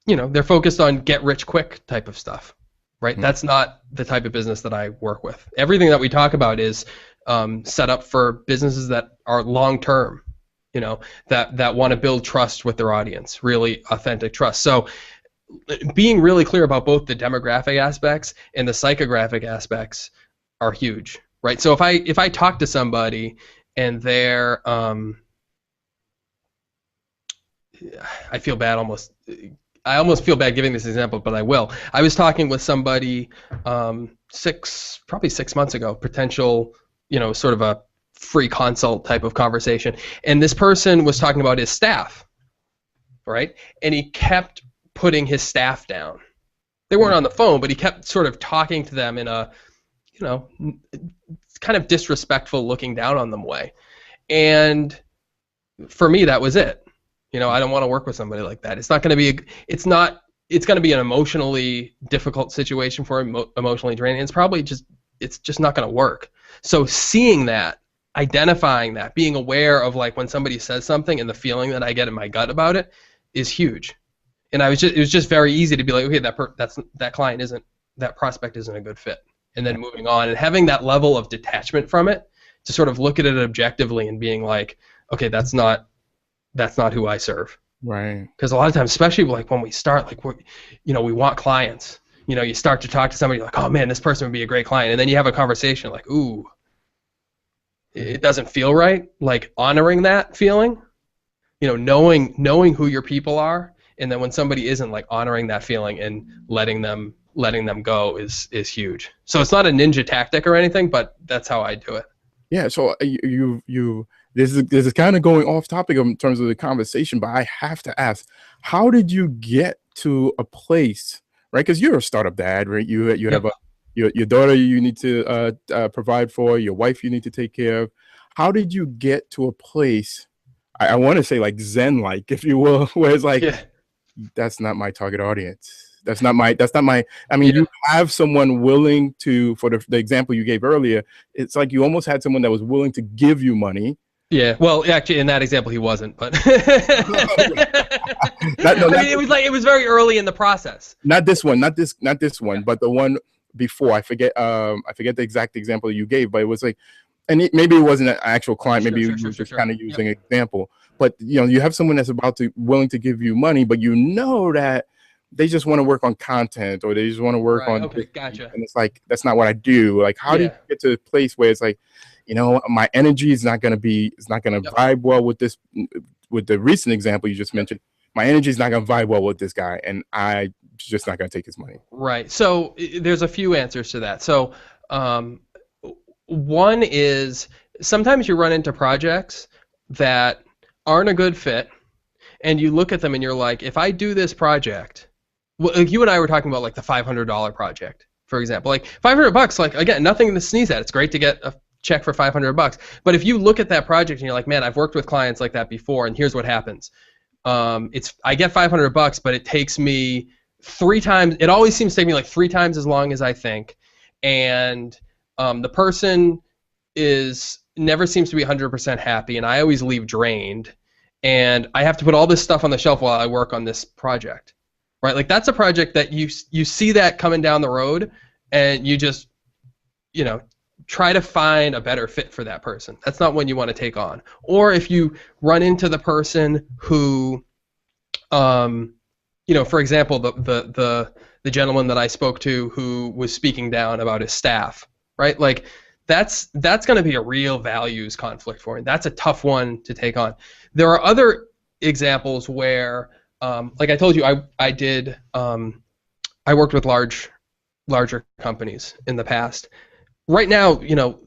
they're focused on get rich quick type of stuff, right? Mm-hmm. That's not the type of business that I work with. Everything that we talk about is set up for businesses that are long term, that want to build trust with their audience, really authentic trust. So being really clear about both the demographic aspects and the psychographic aspects are huge, right? So if I talk to somebody and they're I almost feel bad giving this example, but I will. I was talking with somebody probably 6 months ago, potential, sort of a free consult type of conversation, and this person was talking about his staff, right? And he kept putting his staff down. They weren't on the phone, but he kept sort of talking to them in a, kind of disrespectful, looking down on them way. And for me, that was it. I don't want to work with somebody like that. It's not going to be. It's going to be an emotionally difficult situation for him, emotionally draining. It's just not going to work. So seeing that, identifying that, being aware of like when somebody says something and the feeling that I get in my gut about it is huge. And it was just very easy to be like, okay, that prospect isn't a good fit, and then moving on and having that level of detachment from it to sort of look at it objectively and being like, okay, that's not who I serve. Right. Because a lot of times, especially like when we start, like we want clients. You start to talk to somebody like, oh man, this person would be a great client, and then you have a conversation like, ooh, it doesn't feel right. Like honoring that feeling, knowing who your people are, and then when somebody isn't, like honoring that feeling and letting them go is huge. So it's not a ninja tactic or anything, but that's how I do it. Yeah. So this is kind of going off topic in terms of the conversation, but I have to ask, how did you get to a place, right? Because you're a startup dad, right? You have your daughter you need to provide for, your wife you need to take care of. How did you get to a place, I want to say like Zen-like, if you will, where it's like, that's not my target audience. That's not my, I mean, you have someone willing to, for the example you gave earlier, it's like you almost had someone that was willing to give you money. Yeah, well, actually, in that example, he wasn't, but it was very early in the process. Not this one, not this one, but the one before. I forget the exact example you gave, but it was like, and maybe it wasn't an actual client, maybe you were just kind of using an example. But you have someone that's willing to give you money, but you know that they just want to work on content, or they just want to work on. Okay, gotcha. And it's like, that's not what I do. Like, how do you get to a place where it's like, my energy is not going to vibe well with this, with the recent example you just mentioned. My energy is not going to vibe well with this guy, and I just not going to take his money. Right. So there's a few answers to that. So one is, sometimes you run into projects that aren't a good fit, and you look at them and you're like, if I do this project, like you and I were talking about, like the $500 project, for example, like $500, like, again, nothing to sneeze at. It's great to get a check for $500, but if you look at that project and you're like, man, I've worked with clients like that before, and here's what happens. I get $500, but it takes me 3 times. It always seems to take me like 3 times as long as I think, and the person never seems to be 100% happy, and I always leave drained, and I have to put all this stuff on the shelf while I work on this project, right? Like, that's a project that you see that coming down the road, and you just try to find a better fit for that person. That's not one you want to take on. Or if you run into the person who, for example, the gentleman that I spoke to who was speaking down about his staff, right? Like, that's going to be a real values conflict for him. That's a tough one to take on. There are other examples where, like I told you, I worked with larger companies in the past. Right now,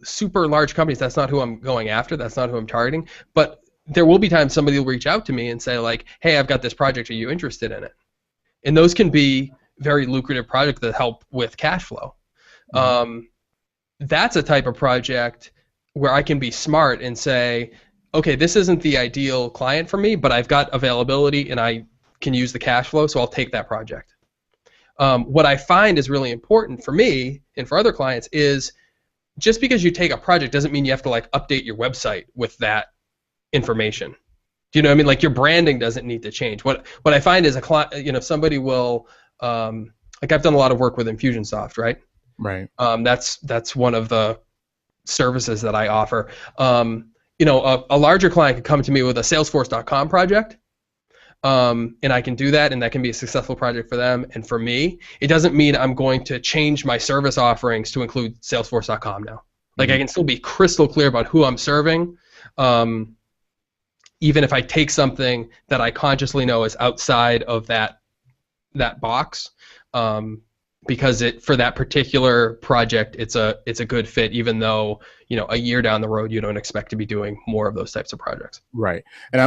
super large companies, that's not who I'm going after. That's not who I'm targeting. But there will be times somebody will reach out to me and say, like, hey, I've got this project. Are you interested in it? And those can be very lucrative projects that help with cash flow. Mm-hmm. That's a type of project where I can be smart and say, okay, this isn't the ideal client for me, but I've got availability and I can use the cash flow, so I'll take that project. What I find is really important for me and for other clients is, just because you take a project doesn't mean you have to, like, update your website with that information. Do you know what I mean? Like, your branding doesn't need to change. What I find is a client, somebody will, like, I've done a lot of work with Infusionsoft, right? Right. That's one of the services that I offer. A larger client could come to me with a Salesforce.com project, and I can do that, and that can be a successful project for them and for me. It doesn't mean I'm going to change my service offerings to include Salesforce.com now. Like, I can still be crystal clear about who I'm serving, even if I take something that I consciously know is outside of that box, because for that particular project, it's a good fit, even though a year down the road you don't expect to be doing more of those types of projects. Right. And I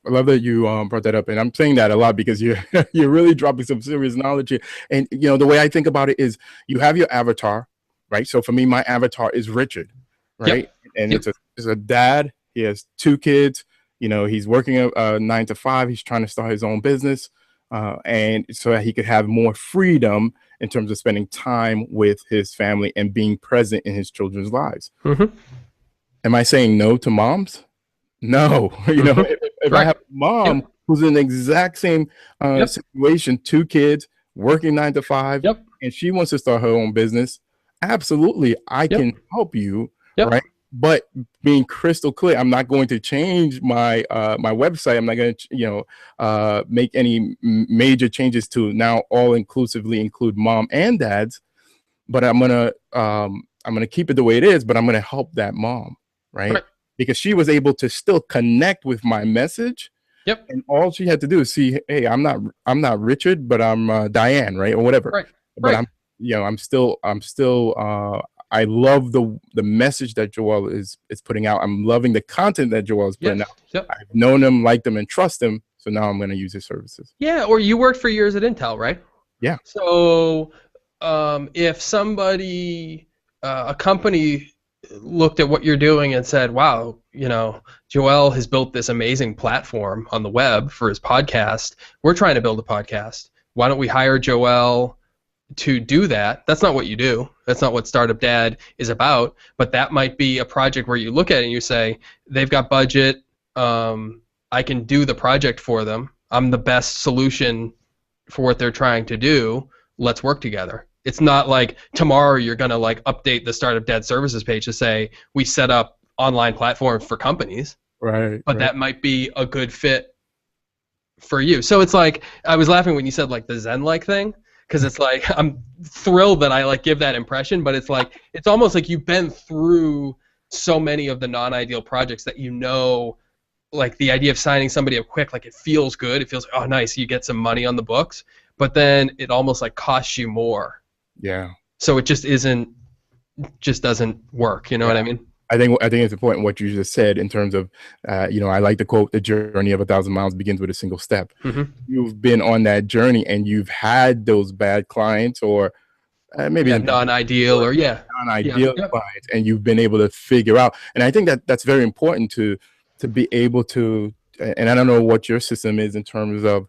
love that you brought that up, and I'm saying that a lot because you're really dropping some serious knowledge here. And the way I think about it is, you have your avatar, right? So for me, my avatar is Richard, right? Yep. And it's a dad. He has 2 kids. He's working a 9 to 5. He's trying to start his own business. And so that he could have more freedom in terms of spending time with his family and being present in his children's lives. Mm-hmm. Am I saying no to moms? No. If I have a mom who's in the exact same situation, 2 kids, working 9 to 5, and she wants to start her own business, absolutely, I can help you, right? But being crystal clear, I'm not going to change my my website. I'm not going to make any major changes to now all inclusively include mom and dads. But I'm gonna keep it the way it is. But I'm gonna help that mom, right? Because she was able to still connect with my message Yep. And all she had to do is see, hey, I'm not Richard, but I'm Diane, right, or whatever. Right. But Right. I'm still I love the message that Joel is putting out. I'm loving the content that Joel is putting Yes. out. Yep. I've known him, liked him, and trust him. So now I'm going to use his services. Yeah. Or you worked for years at Intel, right? Yeah. So if somebody, a company looked at what you're doing and said, wow, Joel has built this amazing platform on the web for his podcast. We're trying to build a podcast. Why don't we hire Joel to do that? That's not what you do. That's not what Startup Dad is about. But that might be a project where you look at it and you say, they've got budget. I can do the project for them. I'm the best solution for what they're trying to do. Let's work together. It's not like tomorrow you're going to like update the Startup Dad services page to say we set up online platforms for companies. Right. But that might be a good fit for you. So it's like, I was laughing when you said like the Zen-like thing, because it's like I'm thrilled that I like give that impression, but it's like it's almost like you've been through so many of the non-ideal projects that like the idea of signing somebody up quick, like it feels good. It feels like, oh nice, you get some money on the books, but then it almost like costs you more. Yeah. So it just doesn't work. You know what I mean? I think it's important what you just said in terms of, I like to quote, the journey of 1,000 miles begins with a single step. Mm-hmm. You've been on that journey and you've had those bad clients or maybe non-ideal non-ideal clients, and you've been able to figure out. And I think that's very important to be able to, and I don't know what your system is in terms of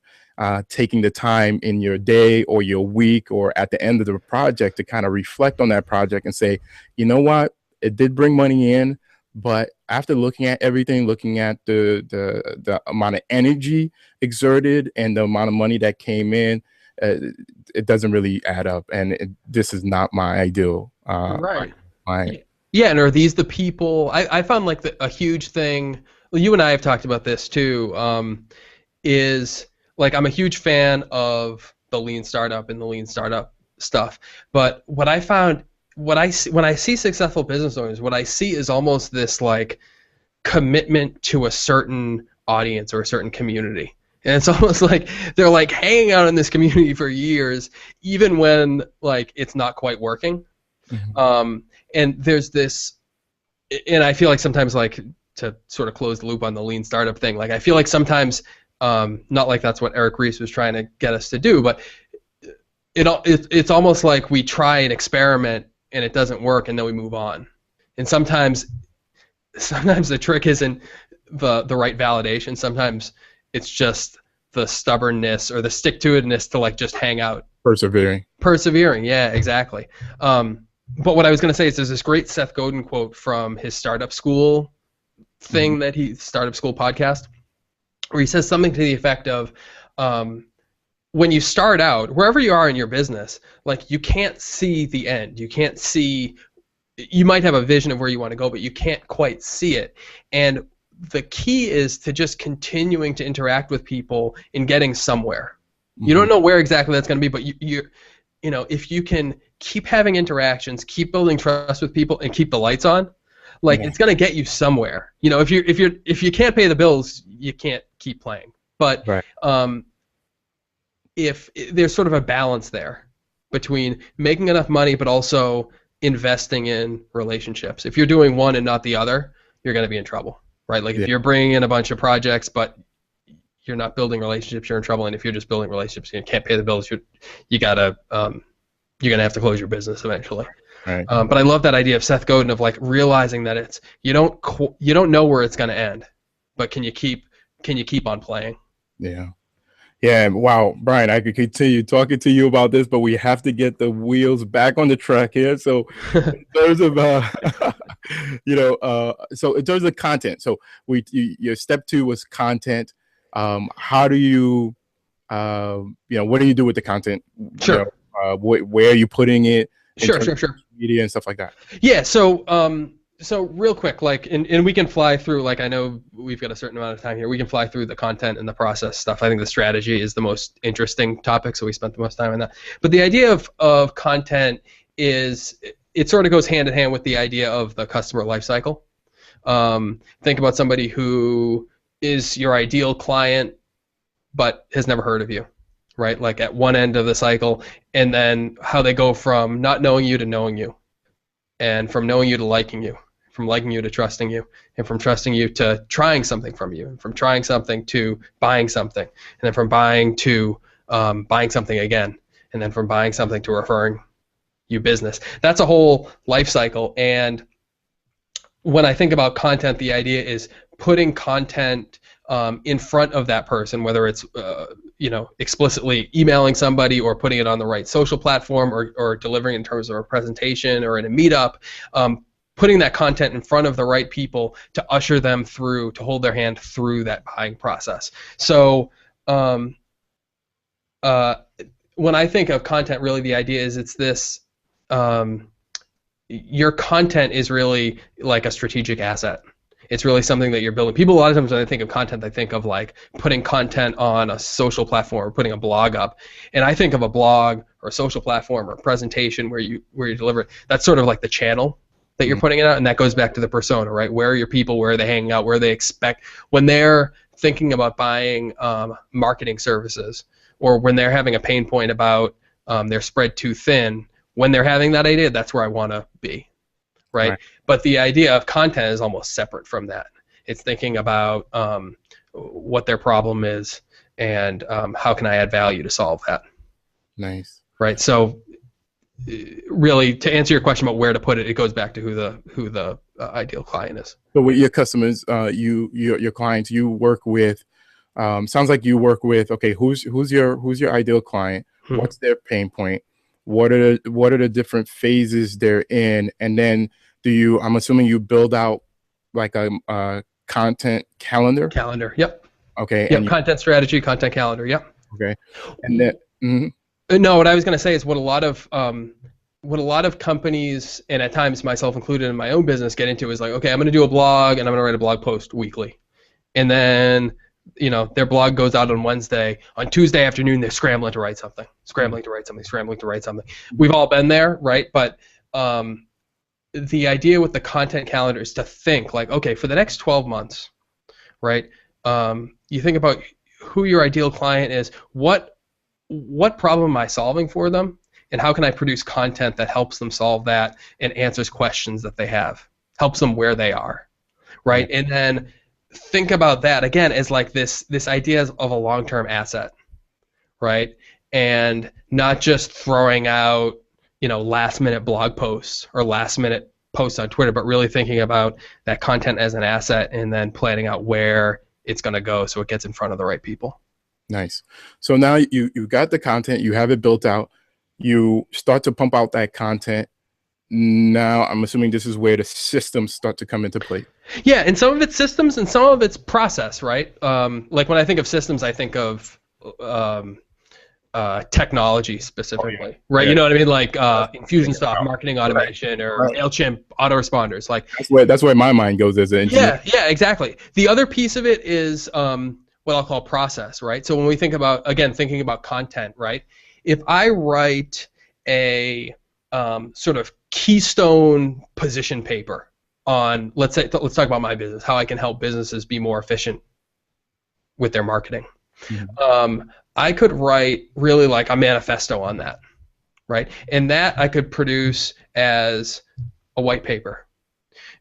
taking the time in your day or your week or at the end of the project to kind of reflect on that project and say, you know what, it did bring money in, but after looking at everything, looking at the amount of energy exerted and the amount of money that came in, it doesn't really add up, and this is not my ideal. Right. Yeah, and are these the people? I found like a huge thing. Well, you and I have talked about this too. Is like I'm a huge fan of the lean startup and the lean startup stuff, but what I found, when I see successful business owners, what I see is almost this like commitment to a certain audience or a certain community. And it's almost like they're like hanging out in this community for years, even when like it's not quite working. Mm-hmm. And there's this, and I feel like sometimes, like to sort of close the loop on the lean startup thing, like I feel like sometimes, not like that's what Eric Ries was trying to get us to do, but it's almost like we try an experiment and it doesn't work, and then we move on. And sometimes the trick isn't the right validation. Sometimes it's just the stubbornness or the stick-to-itness to like just hang out. Persevering, yeah, exactly. But what I was going to say is there's this great Seth Godin quote from his startup school thing, mm-hmm. Startup School podcast, where he says something to the effect of, when you start out, wherever you are in your business, like you can't see the end. You can't see, you might have a vision of where you want to go, but you can't quite see it. And the key is to just continuing to interact with people and getting somewhere. Mm-hmm. You don't know where exactly that's going to be, but if you can keep having interactions, keep building trust with people, and keep the lights on, like it's going to get you somewhere. If you can't pay the bills, you can't keep playing. But right. If there's sort of a balance there between making enough money but also investing in relationships. If you're doing one and not the other, you're going to be in trouble, right? Like if you're bringing in a bunch of projects but you're not building relationships, you're in trouble. And if you're just building relationships and you can't pay the bills, you're gonna have to close your business eventually. Right. But I love that idea of Seth Godin of like realizing that it's you don't know where it's going to end, but can you keep on playing? Yeah. Yeah, wow, Brian, I could continue talking to you about this, but we have to get the wheels back on the track here. So in terms of, so in terms of content, so your step 2 was content. How do you, what do you do with the content? Sure. Where are you putting it? Sure. Media and stuff like that. Yeah, so real quick, like, and we can fly through, like, I know we've got a certain amount of time here. We can fly through the content and the process stuff. I think the strategy is the most interesting topic, so we spent the most time on that. But the idea of content is, it sort of goes hand in hand with the idea of the customer life cycle. Think about somebody who is your ideal client but has never heard of you, right? Like at one end of the cycle, and then how they go from not knowing you to knowing you, and from knowing you to liking you, from liking you to trusting you, and from trusting you to trying something from you, and from trying something to buying something, and then from buying to buying something again, and then from buying something to referring you business. That's a whole life cycle. And when I think about content, the idea is putting content in front of that person, whether it's explicitly emailing somebody or putting it on the right social platform or delivering in terms of a presentation or in a meetup, putting that content in front of the right people to usher them through, to hold their hand through that buying process. So when I think of content, really the idea is it's this, your content is really like a strategic asset. It's really something that you're building. People a lot of times when they think of content, they think of like putting content on a social platform or putting a blog up. And I think of a blog or a social platform or a presentation where you deliver it. That's sort of like the channel that you're putting it out, and that goes back to the persona, right? Where are your people? Where are they hanging out? Where they expect when they're thinking about buying marketing services, or when they're having a pain point about they're spread too thin. When they're having that idea, that's where I want to be. Right? But the idea of content is almost separate from that. It's thinking about what their problem is and how can I add value to solve that. Nice. Right. So really, to answer your question about where to put it, it goes back to who the ideal client is. So with your customers, your clients, you work with. Sounds like you work with. Okay, who's your ideal client? What's their pain point? What are the different phases they're in, and then I'm assuming you build out like a content calendar? Calendar, yep. Okay. Yep, content strategy, content calendar, yep. Okay. And then no, what I was going to say is what a lot of companies, and at times myself included in my own business, get into is like, okay, I'm going to do a blog and I'm going to write a blog post weekly. And then their blog goes out on Wednesday. On Tuesday afternoon, they're scrambling to write something. We've all been there, right? But the idea with the content calendar is to think like, okay, for the next 12 months, right? You think about who your ideal client is. What problem am I solving for them? And how can I produce content that helps them solve that and answers questions that they have, helps them where they are, right? And then think about that again as like this idea of a long-term asset, right? And not just throwing out last-minute blog posts or last-minute posts on Twitter, but really thinking about that content as an asset and then planning out where it's going to go so it gets in front of the right people. Nice. So now you got the content, you have it built out, you start to pump out that content. Now I'm assuming this is where the systems start to come into play. Yeah, and some of it's systems and some of it's process, right? Like when I think of systems, I think of technology specifically, right? Yeah. You know what I mean? Like Infusionsoft, marketing automation, or MailChimp autoresponders. Like that's where my mind goes as an engineer. Yeah, exactly. The other piece of it is what I'll call process, right? So when we think about, again, thinking about content, right? If I write a sort of keystone position paper on, let's talk about my business, how I can help businesses be more efficient with their marketing. Mm-hmm. I could write really like a manifesto on that, right? And that I could produce as a white paper.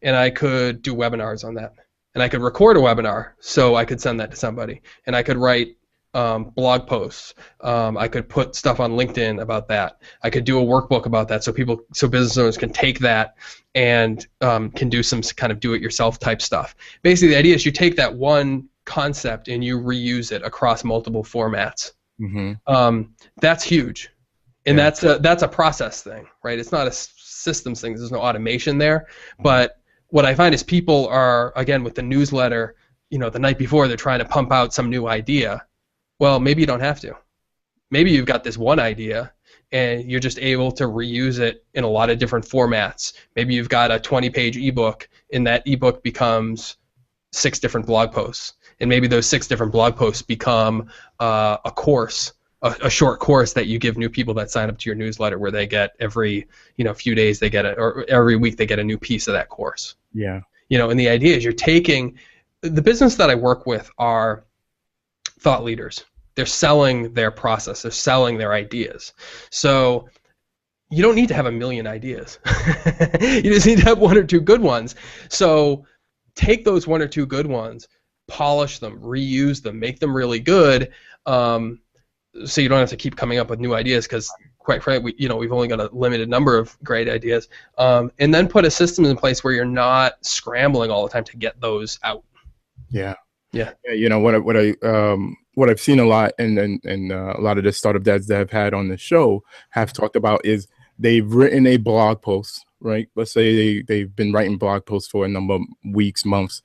And I could do webinars on that. And I could record a webinar so I could send that to somebody. And I could write blog posts. I could put stuff on LinkedIn about that. I could do a workbook about that so business owners can take that and can do some kind of do-it-yourself type stuff. Basically, the idea is you take that one concept and you reuse it across multiple formats. Mm-hmm. That's huge, and that's a process thing, right? It's not a systems thing. There's no automation there, but what I find is people are, again, with the newsletter, the night before they're trying to pump out some new idea. Well, maybe you don't have to. Maybe you've got this one idea and you're just able to reuse it in a lot of different formats. Maybe you've got a 20-page ebook and that ebook becomes 6 different blog posts. And maybe those 6 different blog posts become a course, a short course that you give new people that sign up to your newsletter, where they get every few days they get it, or every week they get a new piece of that course. Yeah. And the idea is you're taking the business that I work with are thought leaders. They're selling their process. They're selling their ideas. So you don't need to have a million ideas. You just need to have one or two good ones. So take those one or two good ones, polish them, reuse them, make them really good, so you don't have to keep coming up with new ideas, because quite frankly, we've only got a limited number of great ideas. And then put a system in place where you're not scrambling all the time to get those out. Yeah. Yeah. What I've seen a lot, and a lot of the startup dads that I've had on the show have talked about is they've written a blog post, right? Let's say they've been writing blog posts for a number of weeks, months,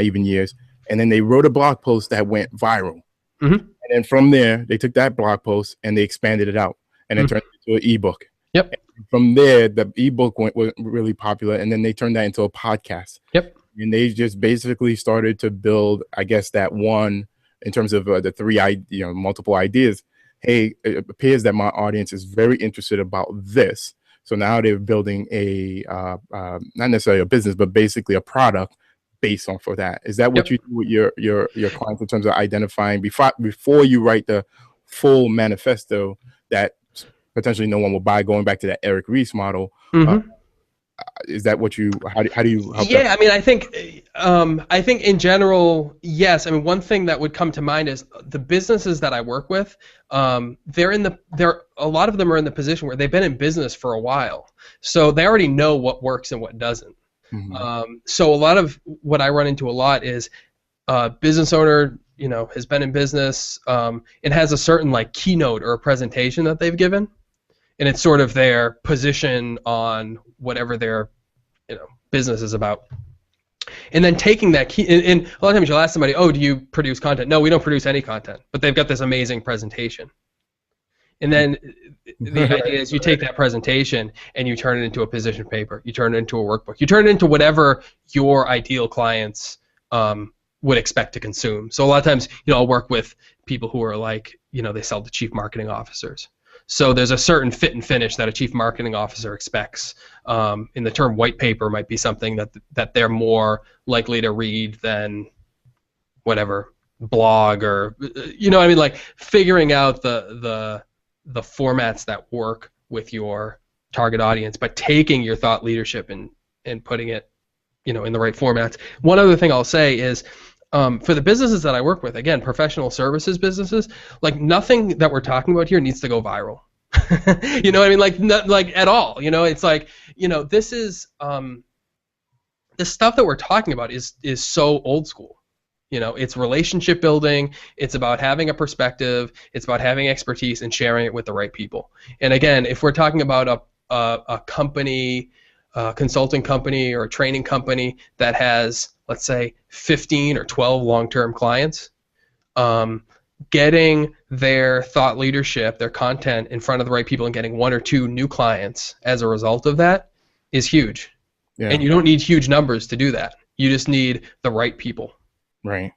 even years, and then they wrote a blog post that went viral. Mm-hmm. And then from there, they took that blog post and they expanded it out and then turned it into an ebook. Yep. And from there, the ebook went really popular, and then they turned that into a podcast. Yep. And they just basically started to build, I guess, that one in terms of the three, multiple ideas. Hey, it appears that my audience is very interested about this. So now they're building a, not necessarily a business, but basically a product based off of that. Is that what you do with your clients in terms of identifying before you write the full manifesto that potentially no one will buy, going back to that Eric Ries model? Mm-hmm. Is that what you, how do you help that? I mean, I think in general, yes. I mean, one thing that would come to mind is the businesses that I work with, a lot of them are in the position where they've been in business for a while. So they already know what works and what doesn't. Mm-hmm. So a lot of what I run into a lot is business owner, has been in business, and has a certain keynote or a presentation that they've given. And it's sort of their position on whatever their business is about. And then taking that key, and a lot of times you'll ask somebody, oh, do you produce content? No, we don't produce any content, but they've got this amazing presentation. And then the idea is you take that presentation and you turn it into a position paper, you turn it into a workbook, you turn it into whatever your ideal clients would expect to consume. So a lot of times, I'll work with people who are they sell to chief marketing officers. So there's a certain fit and finish that a chief marketing officer expects. And the term white paper might be something that they're more likely to read than whatever blog or figuring out the formats that work with your target audience, but taking your thought leadership and putting it in the right formats. One other thing I'll say is, for the businesses that I work with, again, professional services businesses, nothing that we're talking about here needs to go viral. You know what I mean? Not at all. It's this is the stuff that we're talking about is so old school. It's relationship building. It's about having a perspective. It's about having expertise and sharing it with the right people. And again, if we're talking about a company, a consulting company or a training company that has, let's say, 15 or 12 long-term clients, getting their thought leadership, their content in front of the right people and getting one or two new clients as a result of that is huge. Yeah. And you don't need huge numbers to do that. You just need the right people. Right.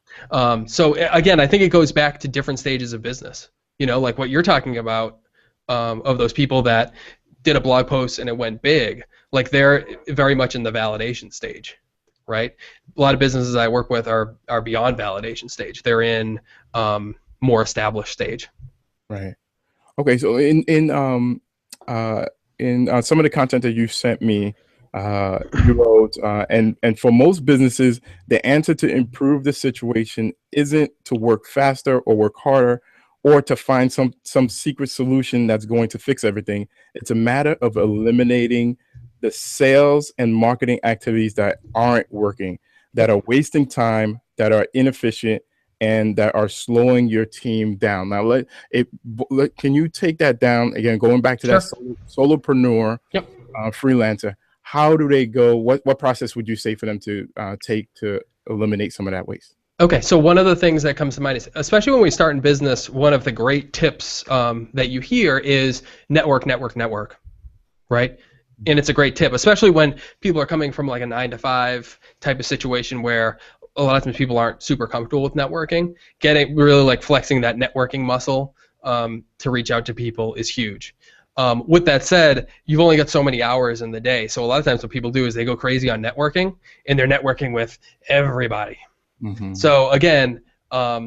So again, I think it goes back to different stages of business. Like what you're talking about, of those people that did a blog post and it went big, they're very much in the validation stage, right? A lot of businesses I work with are beyond validation stage. They're in more established stage. Right. Okay. So in some of the content that you sent me, you wrote, and for most businesses, the answer to improve the situation isn't to work faster or work harder or to find some secret solution that's going to fix everything. It's a matter of eliminating the sales and marketing activities that aren't working, that are wasting time, that are inefficient, and that are slowing your team down. Now, can you take that down again? Going back to that solopreneur, freelancer. How do they go? What process would you say for them to take to eliminate some of that waste? Okay, so one of the things that comes to mind is, especially when we start in business, one of the great tips that you hear is network, right? And it's a great tip, especially when people are coming from a 9-to-5 type of situation where a lot of times people aren't super comfortable with networking. Getting really flexing that networking muscle to reach out to people is huge. With that said, you've only got so many hours in the day. So a lot of times what people do is they go crazy on networking, and they're networking with everybody. So again,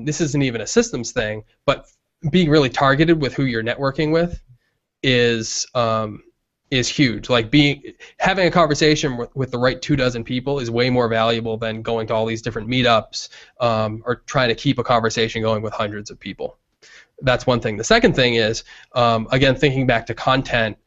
this isn't even a systems thing, but being really targeted with who you're networking with is huge. Like having a conversation with the right 24 people is way more valuable than going to all these different meetups or trying to keep a conversation going with hundreds of people. That's one thing. The second thing is, again, thinking back to content,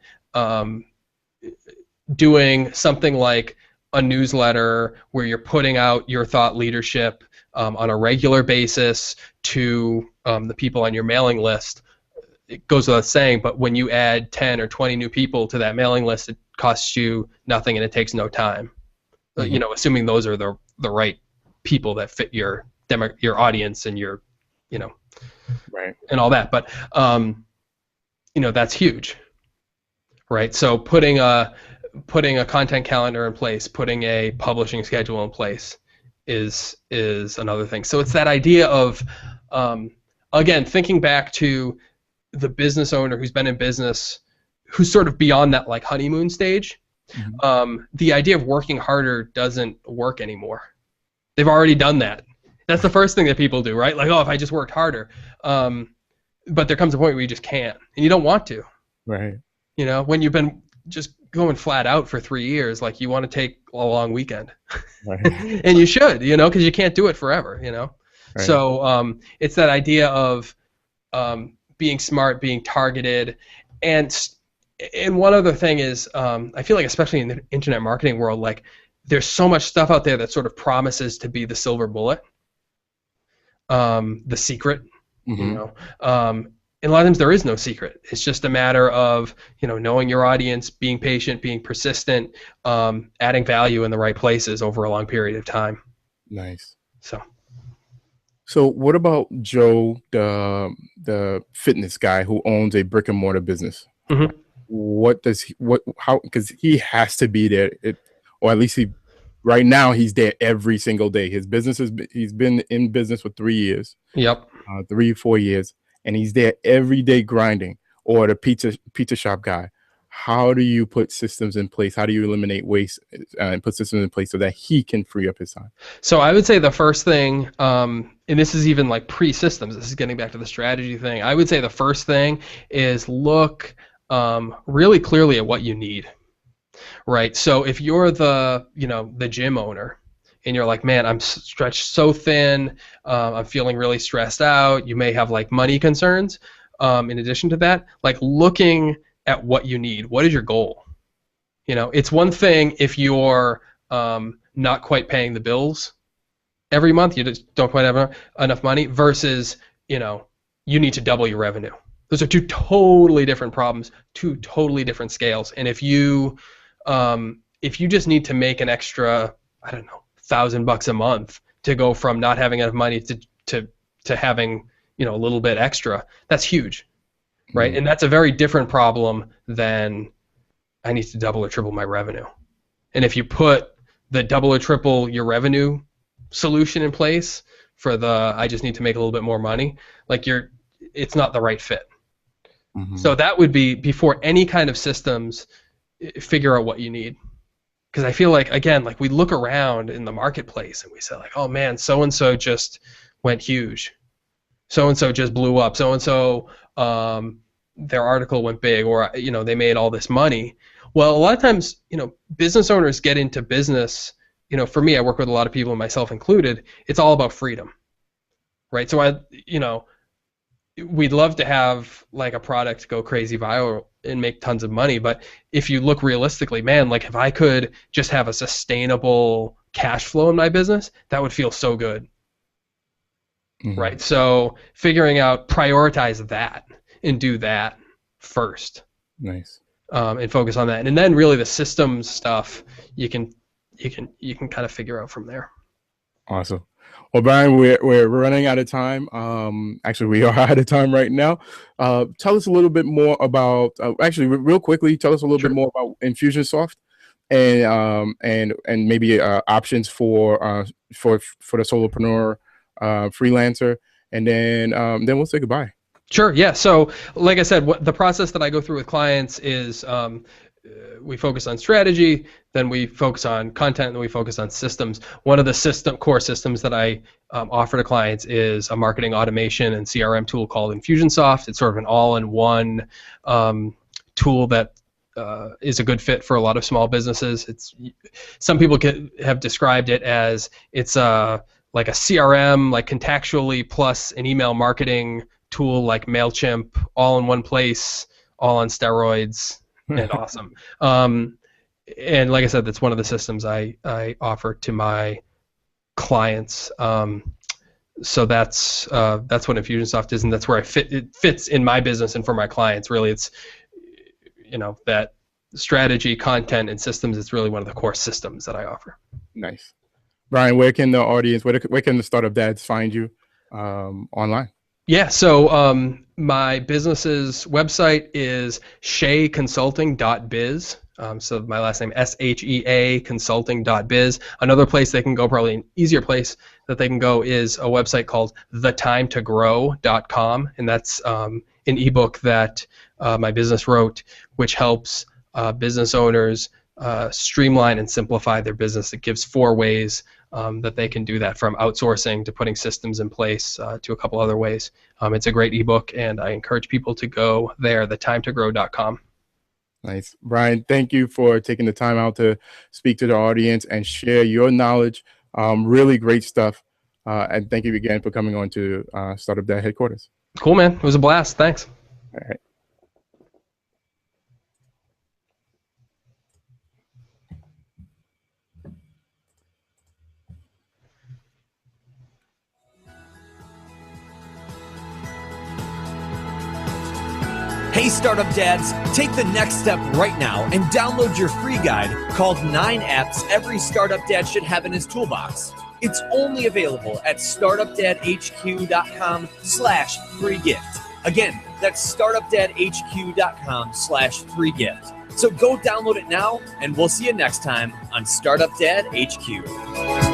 doing something like a newsletter where you're putting out your thought leadership on a regular basis to the people on your mailing list. It goes without saying, but when you add 10 or 20 new people to that mailing list, it costs you nothing and it takes no time. You know, assuming those are the right people that fit your audience and your, you know, right, and all that. But you know, that's huge, right? So putting a content calendar in place, putting a publishing schedule in place is another thing. So it's that idea of again, thinking back to the business owner who's been in business, who's sort of beyond that like honeymoon stage. The idea of working harder doesn't work anymore. They've already done that. That's the first thing that people do, right? Like, oh, if I just worked harder. But there comes a point where you just can't, and you don't want to. right, You know, when you've been just going flat out for 3 years, like you want to take a long weekend. right. And you should, you know, because you can't do it forever, you know. Right. So it's that idea of being smart, being targeted, and one other thing is I feel like especially in the internet marketing world, like there's so much stuff out there that sort of promises to be the silver bullet, the secret, you know. And a lot of times there is no secret. It's just a matter of, you know, knowing your audience, being patient, being persistent, adding value in the right places over a long period of time. Nice. So what about Joe, the fitness guy who owns a brick and mortar business? Because he has to be there, or at least right now he's there every single day. His business he's been in business for 3 years. Yep. 3-4 years. And he's there every day grinding. Or the pizza shop guy. How do you put systems in place? How do you eliminate waste and put systems in place so that he can free up his time? So I would say the first thing, and this is even like pre-systems, this is getting back to the strategy thing. I would say the first thing is look really clearly at what you need, right? So if you're the gym owner, and you're like, man, I'm stretched so thin, I'm feeling really stressed out, you may have like money concerns. In addition to that, like looking at what you need. What is your goal? You know, it's one thing if you're not quite paying the bills every month, you just don't quite have enough money, versus, you know, you need to double your revenue. Those are two totally different problems, two totally different scales. And if you just need to make an extra, I don't know, $1,000 a month to go from not having enough money to having, you know, a little bit extra, that's huge, right? And that's a very different problem than I need to double or triple my revenue. And if you put the double or triple your revenue solution in place for the I just need to make a little bit more money, like it's not the right fit. So that would be, before any kind of systems, figure out what you need. Because I feel like, again, like we look around in the marketplace and we say like, oh man, so-and-so just went huge. So-and-so just blew up. So-and-so, their article went big, or, you know, they made all this money. Well, a lot of times, you know, business owners get into business, you know, for me, I work with a lot of people, myself included, it's all about freedom, right? So we'd love to have like a product go crazy viral and make tons of money, but if you look realistically, man, like if I could just have a sustainable cash flow in my business, that would feel so good. Right? So figuring out, prioritize that and do that first. Nice. And focus on that. And then really the systems stuff you can kind of figure out from there. Awesome. Well, Brian, we're running out of time. Actually, we are out of time right now. Tell us a little bit more about. Actually, real quickly, tell us a little bit more about Infusionsoft, and maybe options for the solopreneur, freelancer, and then we'll say goodbye. Sure. Yeah. So, like I said, the process that I go through with clients is we focus on strategy, then we focus on content, and then we focus on systems. One of the core systems that I offer to clients is a marketing automation and CRM tool called Infusionsoft. It's sort of an all-in-one tool that is a good fit for a lot of small businesses. Some people have described it as it's like a CRM, like contactually, plus an email marketing tool like MailChimp, all in one place, all on steroids, and awesome. And like I said, that's one of the systems I offer to my clients. So that's what Infusionsoft is, and that's where it fits in my business and for my clients. Really, it's that strategy, content, and systems. It's really one of the core systems that I offer. Nice. Brian, where can the audience, where can the Startup Dads find you online? Yeah, so my business's website is sheaconsulting.biz. So my last name, SHEA consulting.biz. Another place they can go, probably an easier place that they can go, is a website called thetimetogrowth.com, and that's an ebook that my business wrote, which helps business owners streamline and simplify their business. It gives 4 ways that they can do that, from outsourcing to putting systems in place to a couple other ways. It's a great ebook, and I encourage people to go there, thetimetogrowth.com. Nice. Brian, thank you for taking the time out to speak to the audience and share your knowledge. Really great stuff. And thank you again for coming on to Startup Dad Headquarters. Cool, man. It was a blast. Thanks. All right. Hey Startup Dads, take the next step right now and download your free guide called 9 Apps Every Startup Dad Should Have in His Toolbox. It's only available at StartupDadHQ.com/free gift. Again, that's StartupDadHQ.com/free gift. So go download it now, and we'll see you next time on Startup Dad HQ.